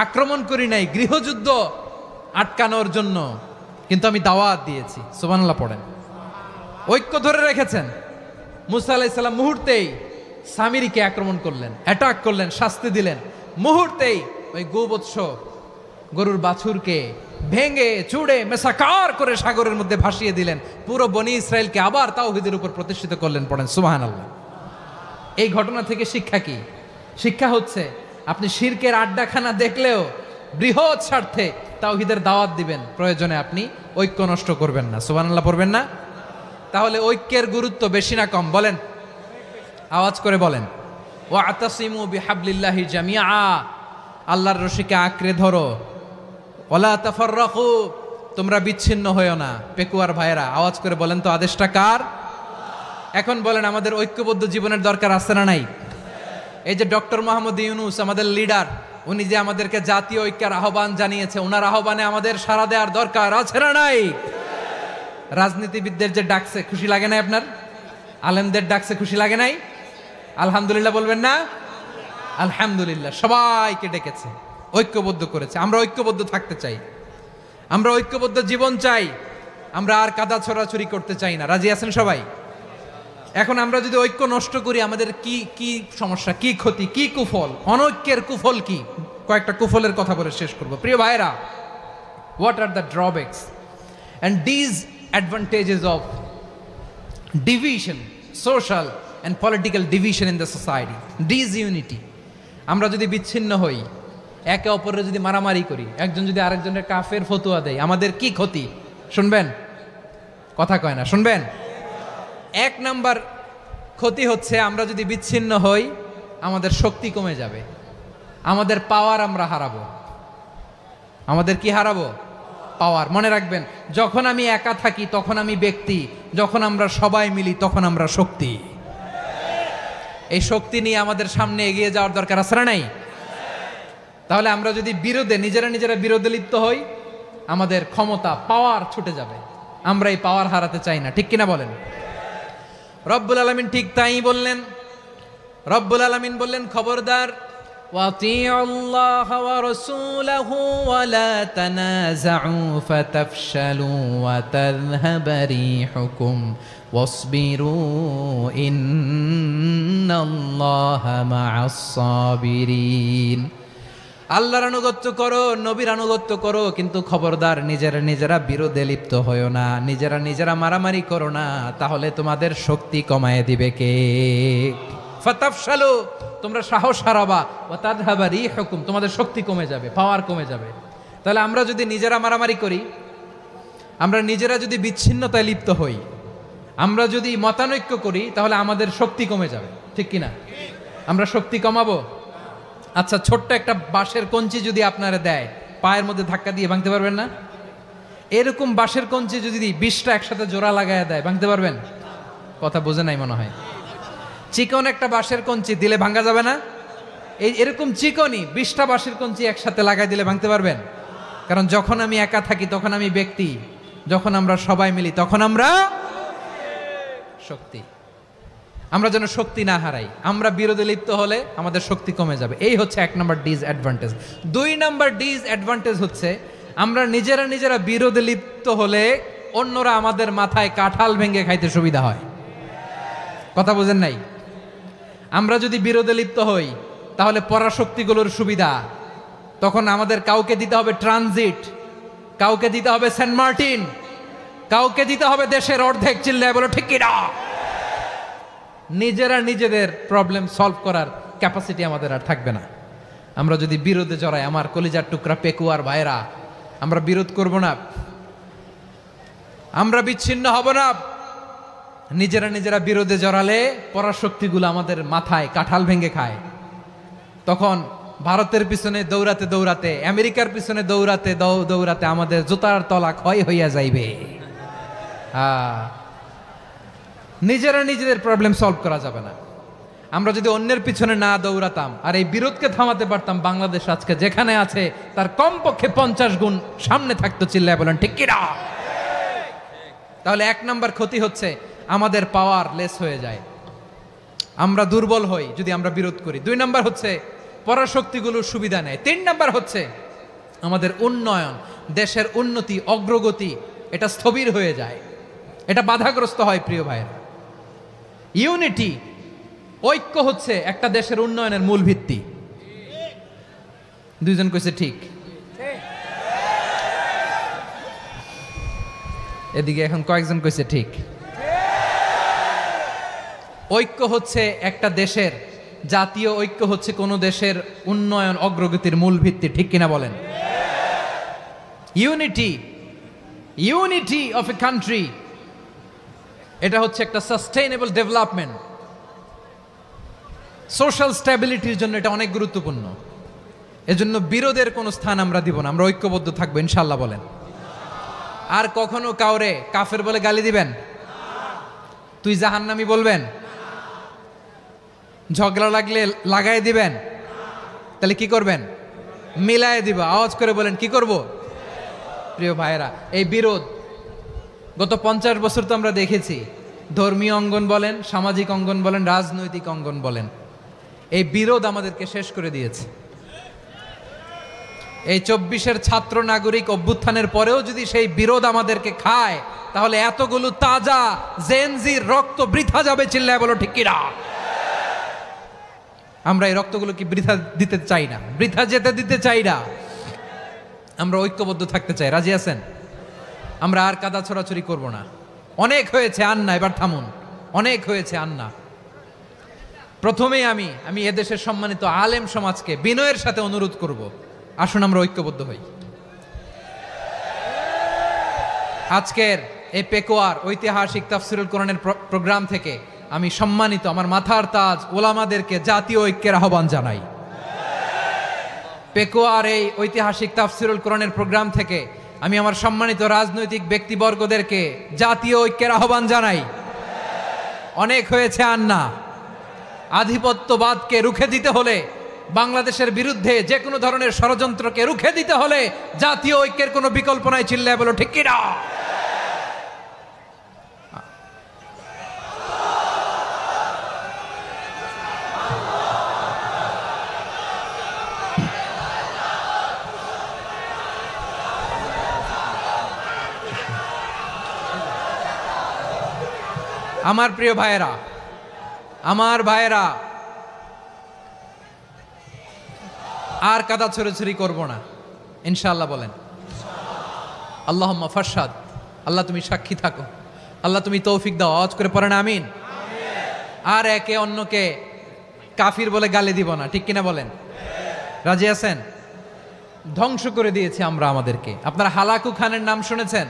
আক্রমণ করি নাই, গৃহযুদ্ধ আটকানোর জন্য, কিন্তু আমি দাওয়াত দিয়েছি। সুবহানাল্লাহ পড়েন। ঐক্য ধরে রেখেছেন। মুসা আলাইহিস সালাম মুহূর্তেই সামিরিকে আক্রমণ করলেন, অ্যাটাক করলেন, শাস্তি দিলেন। মুহূর্তেই ওই গোবৎস গরুর বাছুরকে ভেঙে চুড়ে মেসাকার করে সাগরের মধ্যে ভাসিয়ে দিলেন। পুরো বনি ইসরায়েলকে আবার তাওহীদের উপর প্রতিষ্ঠিত করলেন। পড়েন সুবহানাল্লাহ। এই ঘটনা থেকে শিক্ষা কি? শিক্ষা হচ্ছে, আপনি শিরকের আড্ডাখানা দেখলেও বৃহৎ স্বার্থে তাওহীদের দাওয়াত দিবেন, প্রয়োজনে আপনি ঐক্য নষ্ট করবেন না। সুবহানাল্লাহ পড়বেন না? তাহলে ঐক্যের গুরুত্ব বেশি না কম? বলেন, আওয়াজ করে বলেন। ওয়াতাসিমু বিহাবলিল্লাহি জামিআ, আল্লাহর রশিকে আঁকড়ে ধরো। ওয়ালা তাফাররাকু, তোমরা বিচ্ছিন্ন হয়েও না। পেকুয়ার ভাইয়েরা আওয়াজ করে বলেন তো, আদেশটা কার? এখন বলেন, আমাদের ঐক্যবদ্ধ জীবনের দরকার আছে না নাই? এই যে ডক্টর মোহাম্মদ ইউনূস আমাদের লিডার, উনি যে আমাদেরকে জাতীয় ঐক্যের আহ্বান জানিয়েছে, ওনার আহ্বানে আমাদের সাড়া দেওয়ার দরকার আছে না নাই? রাজনীতিবিদদের যে ডাকছে, খুশি লাগে নাই আপনার? আলেমদের ডাকছে, খুশি লাগে নাই? আলহামদুলিল্লাহ বলবেন না? আলহামদুলিল্লাহ। সবাইকে ডেকেছে, ঐক্যবদ্ধ করেছে। আমরা ঐক্যবদ্ধ থাকতে চাই, আমরা ঐক্যবদ্ধ জীবন চাই, আমরা আর কাদা ছড়াছড়ি করতে চাই না। রাজি আছেন সবাই? এখন আমরা যদি ঐক্য নষ্ট করি, আমাদের কি কি সমস্যা, কি ক্ষতি, কি কুফল? অনৈক্যের কুফল কি? কয়েকটা কুফলের কথা বলে শেষ করব। প্রিয় ভাইরা, what are the drawbacks and disadvantages of division, social and political division in the society, disunity? আমরা যদি বিচ্ছিন্ন হই, একে অপরের যদি মারামারি করি, একজন যদি আরেকজনের কাফের ফতুয়া দেয়, আমাদের কি ক্ষতি? শুনবেন? কথা কয় না, শুনবেন? এক নাম্বার ক্ষতি হচ্ছে, আমরা যদি বিচ্ছিন্ন হই আমাদের শক্তি কমে যাবে, আমাদের পাওয়ার আমরা হারাবো। আমাদের কি হারাবো? পাওয়ার। মনে রাখবেন, যখন আমি একা থাকি তখন আমি ব্যক্তি, যখন আমরা সবাই মিলি তখন আমরা শক্তি। এই শক্তি নিয়ে আমাদের সামনে এগিয়ে যাওয়ার দরকার আছে না নাই? তাহলে আমরা যদি নিজেরা বিরোধে লিপ্ত হই, আমাদের ক্ষমতা, পাওয়ার ছুটে যাবে। আমরা এই পাওয়ার হারাতে চাই না, ঠিক কিনা বলেন? রব্বুল আলামিন ঠিক তাই বললেন। রব্বুল আলামিন বললেন, খবরদার, ওয়াতিউল্লাহ ওয়া রাসূলাহু ওয়া লা তানাযাউ ফাতাফশালু ওয়া তাযহাবা রিহুকুম ওয়াসবিরু ইন্নাল্লাহা মা'আস সাবিরিন। আল্লাহর আনুগত্য করো, নবীর আনুগত্য করো, কিন্তু খবরদার নিজেরা বিরোধে লিপ্ত হয়ো না, নিজেরা মারামারি করো না, তাহলে তোমাদের শক্তি কমায় দিবে কে? ফাতাফশালু, তোমরা সাহস হারাবা, ওয়া তাযহাবা রিহুকুম, তোমাদের শক্তি কমে যাবে, পাওয়ার কমে যাবে। তাহলে আমরা যদি নিজেরা মারামারি করি, আমরা নিজেরা যদি বিচ্ছিন্নতায় লিপ্ত হই, আমরা যদি মতানৈক্য করি, তাহলে আমাদের শক্তি কমে যাবে, ঠিক কিনা? আমরা শক্তি কমাবো। আচ্ছা, ছোট্ট একটা বাঁশের কঞ্চি যদি আপনারা দেয়, পায়ের মধ্যে ধাক্কা দিয়ে ভাঙতে পারবেন না? এরকম বাঁশের কঞ্চি যদি 20টা একসাথে জোড়া লাগায় দেয়, ভাঙতে পারবেন? কথা বোঝে নাই মনে হয়। চিকন একটা বাঁশের কঞ্চি দিলে ভাঙা যাবে না? এরকম চিকনই 20টা বাঁশের কঞ্চি একসাথে লাগাই দিলে ভাঙতে পারবেন? কারণ যখন আমি একা থাকি তখন আমি ব্যক্তি, যখন আমরা সবাই মিলি তখন আমরা শক্তি। আমরা যেন শক্তি না হারাই। আমরা বিরোধে লিপ্ত হলে আমাদের শক্তি কমে যাবে। এই হচ্ছে 1 নম্বর ডিসঅ্যাডভান্টেজ। 2 নম্বর ডিসঅ্যাডভান্টেজ হচ্ছে, আমরা নিজেরা বিরোধে লিপ্ত হলে অন্যরা আমাদের মাথায় কাঁঠাল ভেঙে খাইতে সুবিধা হয়। কথা বোঝেন নাই? আমরা যদি বিরোধে লিপ্ত হই তাহলে পরাশক্তিগুলোর সুবিধা, তখন আমাদের কাউকে দিতে হবে ট্রানজিট, কাউকে দিতে হবে সেন্ট মার্টিন, কাউকে দিতে হবে দেশের অর্ধেক। চিল্লায় বলো ঠিক কিনা? নিজেদের প্রবলেম সলভ করার ক্যাপাসিটি আমাদের আর থাকবে না। আমরা যদি বিরোধে জড়াই, আমার কলিজার টুকরা পেকুয়ার ভাইরা, আমরা বিরোধ করব না, আমরা বিচ্ছিন্ন হব না। নিজেরা বিরোধে জড়ালে পরাশক্তিগুলো আমাদের মাথায় কাঁঠাল ভেঙে খায়। তখন ভারতের পিছনে দৌড়াতে, আমেরিকার পিছনে দৌড়াতে আমাদের জুতার তলা ক্ষয় হইয়া যাইবে। নিজেদের প্রবলেম সলভ করা যাবে না। আমরা যদি অন্যের পিছনে না দৌড়াতাম আর এই বিরোধকে থামাতে পারতাম, বাংলাদেশ আজকে যেখানে আছে তার কমপক্ষে 50 গুণ সামনে থাকতো। চিল্লায় বলেন ঠিক কিনা? তাহলে 1 নম্বর ক্ষতি হচ্ছে, আমাদের পাওয়ার লেস হয়ে যায়, আমরা দুর্বল হই যদি আমরা বিরোধ করি। 2 নম্বর হচ্ছে, পরাশক্তিগুলোর সুবিধা নেয়। 3 নম্বর হচ্ছে, আমাদের উন্নয়ন, দেশের উন্নতি, অগ্রগতি, এটা স্থবির হয়ে যায়, এটা বাধাগ্রস্ত হয়। প্রিয় ভাইয়েরা, ইউনিটি, ঐক্য হচ্ছে একটা দেশের উন্নয়নের মূল ভিত্তি। 2 জন কইছে ঠিক। এদিকে এখন কয়েকজন কইছে ঠিক। ঐক্য হচ্ছে একটা দেশের, জাতীয় ঐক্য হচ্ছে কোন দেশের উন্নয়ন, অগ্রগতির মূল ভিত্তি, ঠিক কিনা বলেন? ইউনিটি অফ এ কান্ট্রি, এটা হচ্ছে একটা সাস্টেইনেবল ডেভেলপমেন্ট, সোশ্যাল স্ট্যাবিলিটির জন্য এটা অনেক গুরুত্বপূর্ণ। এজন্য বিরোধের কোনো স্থান আমরা দিব না, আমরা ঐক্যবদ্ধ থাকবো ইনশাআল্লাহ বলেন। আর কখনো কাউরে কাফের বলে গালি দিবেন? তুই জাহান্নামী বলবেন? ঝগড়া লাগলে লাগাই দিবেন? তাহলে কি করবেন? মিলায় দিবা। আওয়াজ করে বলেন, কি করব? প্রিয় ভাইয়েরা, এই বিরোধ গত 50 বছর তো আমরা দেখেছি, ধর্মীয় অঙ্গন বলেন, সামাজিক অঙ্গন বলেন, রাজনৈতিক অঙ্গন বলেন, এই বিরোধ আমাদেরকে শেষ করে দিয়েছে। এই 24-এর ছাত্র নাগরিক অভ্যুত্থানের পরেও যদি সেই বিরোধ আমাদেরকে খায়, তাহলে এতগুলো তাজা জেনজির রক্ত বৃথা যাবে। চিল্লায় বলো ঠিক কিনা? আমরা এই রক্তগুলো কি বৃথা দিতে চাই না, বৃথা যেতে দিতে চাই না। আমরা ঐক্যবদ্ধ থাকতে চাই। রাজি আছেন? আমরা আর কাদা ছোড়াছড়ি করব না। অনেক হয়েছে আন্না, এবার থামুন। অনেক হয়েছে আন্না। প্রথমেই আমি এদেশের সম্মানিত আলেম সমাজকে বিনয়ের সাথে অনুরোধ করব, আসুন আমরা ঐক্যবদ্ধ হই। আজকের এই পেকুয়ার ঐতিহাসিক তাফসিরুল কোরআনের প্রোগ্রাম থেকে আমি সম্মানিত আমার মাথার তাজ ওলামাদেরকে জাতীয় ঐক্যের আহ্বান জানাই। পেকুয়ার এই ঐতিহাসিক তাফসিরুল কোরআনের প্রোগ্রাম থেকে আমি আমার সম্মানিত রাজনৈতিক ব্যক্তিবর্গদেরকে জাতীয় ঐক্যের আহ্বান জানাই। অনেক হয়েছে আর না। আধিপত্যবাদকে রুখে দিতে হলে, বাংলাদেশের বিরুদ্ধে যে কোনো ধরনের ষড়যন্ত্রকে রুখে দিতে হলে জাতীয় ঐক্যের কোনো বিকল্প নাই। চিল্লায় বলো ঠিক কিনা? আমার প্রিয় ভাইয়েরা, আর কাদা ছড়াছড়ি করব না ইনশাআল্লাহ। বলেন আল্লাহুম্মা ফারশাদ। আল্লাহ তুমি সাক্ষী থাকো, আল্লাহ তুমি তৌফিক দাও। আওয়াজ করে পড়েন আমিন। আর একে অন্যকে কাফির বলে গালি দিব না, ঠিক কিনা বলেন? রাজি আছেন? ধ্বংস করে দিয়েছি আমরা আমাদেরকে। আপনারা হালাকু খানের নাম শুনেছেন?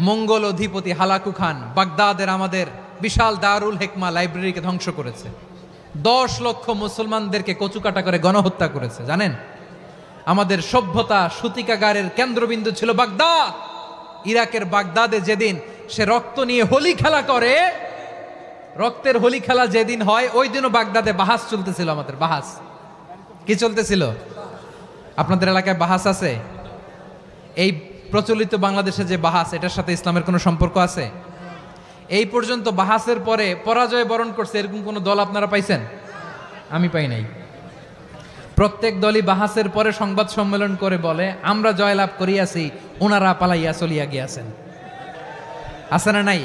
মঙ্গল অধিপতি হালাকু খান বাগদাদের আমাদের বিশাল দারুল হিকমা লাইব্রেরিকে ধ্বংস করেছে। 10 লক্ষ মুসলমানদেরকে কচুকাটা করে গণহত্যা করেছে। জানেন, আমাদের সভ্যতা সূতিকাগারের কেন্দ্রবিন্দু ছিল বাগদাদ। ইরাকের বাগদাদে যেদিন সে রক্ত নিয়ে হোলি খেলা করে, রক্তের হোলি খেলা যেদিন হয়, ওই দিনও বাগদাদে বাহাস চলতেছিল। আমাদের বাহাস কি চলতেছিল? আপনাদের এলাকায় বাহাস আছে? এই প্রচলিত বাংলাদেশে যে বাহাস, এটার সাথে ইসলামের কোনো সম্পর্ক আছে? এই পর্যন্ত বাহাসের পরে পরাজয় বরণ করছে এরকম কোন দল আপনারা পাইছেন? আমি পাই নাই। প্রত্যেক দলই বাহাসের পরে সংবাদ সম্মেলন করে বলে আমরা জয়লাভ করিয়াছি, ওনারা পালাইয়া চলিয়া গিয়াছেন। আছে না নাই?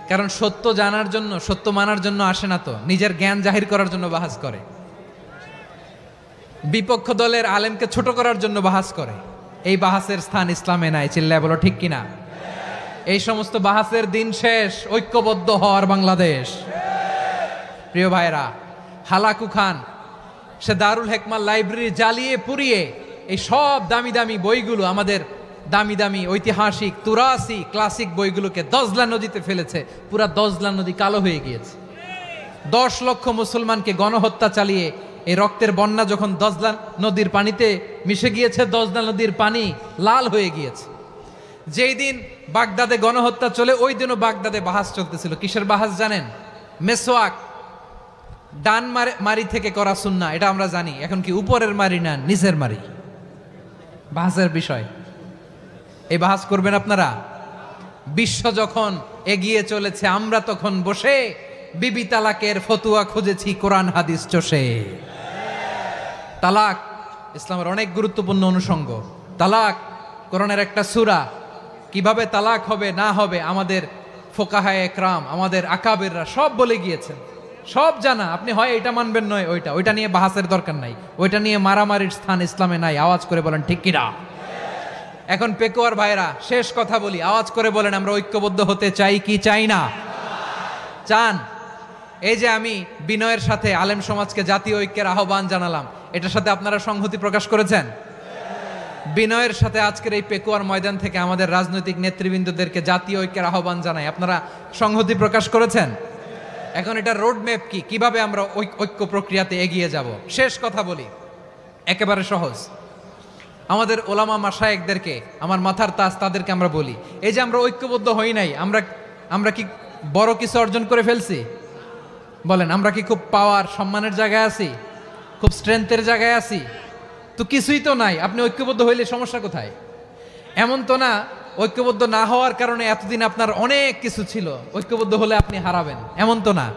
কারণ সত্য জানার জন্য, সত্য মানার জন্য আসে না তো, নিজের জ্ঞান জাহির করার জন্য বাহাস করে। বিপক্ষ দলের আলেমকে ছোট করার জন্য বাহাস করে। এই বাহাসের স্থান ইসলামে নাই। চিল্লায় বলো ঠিক কিনা? এই সমস্ত বাহাসের দিন শেষ। ঐক্যবদ্ধ হওয়ার বাংলাদেশ। প্রিয় ভাইরা, হালাকু খান সে দারুল হিকমা লাইব্রেরি জ্বালিয়ে পুড়িয়ে এই সব দামি দামি বইগুলো, আমাদের দামি দামি ঐতিহাসিক তুরাসি ক্লাসিক বইগুলোকে দজলা নদীতে ফেলেছে। পুরা দজলা নদী কালো হয়ে গিয়েছে। 10 লক্ষ মুসলমানকে গণহত্যা চালিয়ে এই রক্তের বন্যা যখন দজলা নদীর পানিতে মিশে গিয়েছে, দজলা নদীর পানি লাল হয়ে গিয়েছে। যেই দিন বাগদাদে গণহত্যা চলে, ওই দিনও বাগদাদে বাহাস চলতেছিল। কিসের বাহাস জানেন? মেসওয়াক, ডান মারি থেকে করা সুন্নাহ, এটা আমরা জানি। এখন কি উপরের মারি না নিচের মারি? বাহাসের বিষয়। এই বাহাস করবেন আপনারা? বিশ্ব যখন এগিয়ে চলেছে, আমরা তখন বসে বিবি তালাকের ফতুয়া খুঁজেছি কোরআন হাদিস চষে। তালাক ইসলামের অনেক গুরুত্বপূর্ণ অনুষঙ্গ। তালাক কোরআনের একটা সূরা। কিভাবে তালাক হবে না হবে আমাদের ফোকাহায়ে একরাম, আমাদের আকাবেররা সব বলে গিয়েছেন, সব জানা। আপনি হয় এটা মানবেন, নয় ওইটা নিয়ে বাহাসের দরকার নাই। ওইটা নিয়ে মারামারির স্থান ইসলামে নাই। আওয়াজ করে বলেন ঠিক কিনা? এখন পেকুয়ার ভাইরা, শেষ কথা বলি, আওয়াজ করে বলেন আমরা ঐক্যবদ্ধ হতে চাই কি চাই না? চান? এই যে আমি বিনয়ের সাথে আলেম সমাজকে জাতীয় ঐক্যের আহ্বান জানালাম, এটার সাথে আপনারা সংহতি প্রকাশ করেছেন? বিনয়ের সাথে আজকের এই পেকুয়ার ময়দান থেকে আমাদের রাজনৈতিক নেতৃবৃন্দদেরকে জাতীয় ঐক্যের আহ্বান জানাই, আপনারা সংহতি প্রকাশ করেছেন? এখন এটা রোড ম্যাপ কি, কিভাবে আমরা ঐক্য প্রক্রিয়াতে এগিয়ে যাব? শেষ কথা বলি, একেবারে সহজ। আমাদের ওলামা মাশায়েখদেরকে, আমার মাথার তাজ, তাদেরকে আমরা বলি, এই যে আমরা ঐক্যবদ্ধ হই নাই, আমরা কি বড় কিছু অর্জন করে ফেলছি? বলেন, আমরা কি খুব পাওয়ার সম্মানের জায়গায় আছি? খুব স্ট্রেংথের জায়গায় আছি? তো কিছুই তো নাই। আপনি ঐক্যবদ্ধ হইলে সমস্যা কোথায়? এমন তো না ঐক্যবদ্ধ না হওয়ার কারণে এতদিন আপনার অনেক কিছু ছিল, ঐক্যবদ্ধ হলে আপনি হারাবেন, এমন তো না।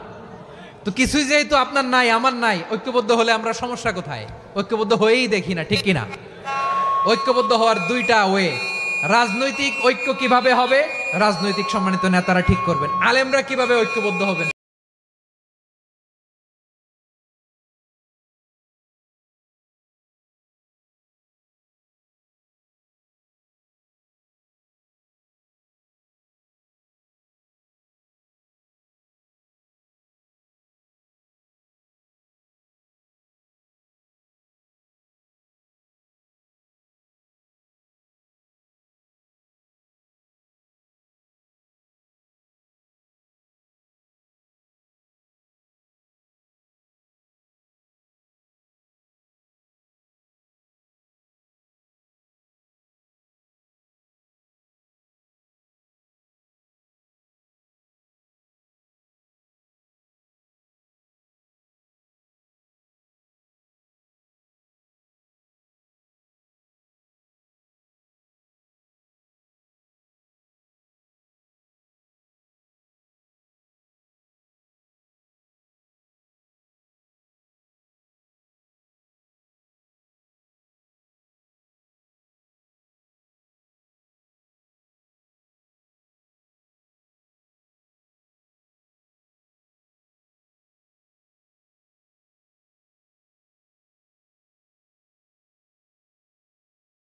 তো কিছুই যেহেতু আপনার নাই, আমার নাই, ঐক্যবদ্ধ হলে আমরা সমস্যা কোথায়? ঐক্যবদ্ধ হয়েই দেখি না, ঠিক কিনা? ঐক্যবদ্ধ হওয়ার দুইটা ওয়ে। রাজনৈতিক ঐক্য কিভাবে হবে? রাজনৈতিক সম্মানিত নেতারা ঠিক করবেন। আলেমরা কিভাবে ঐক্যবদ্ধ হবেন?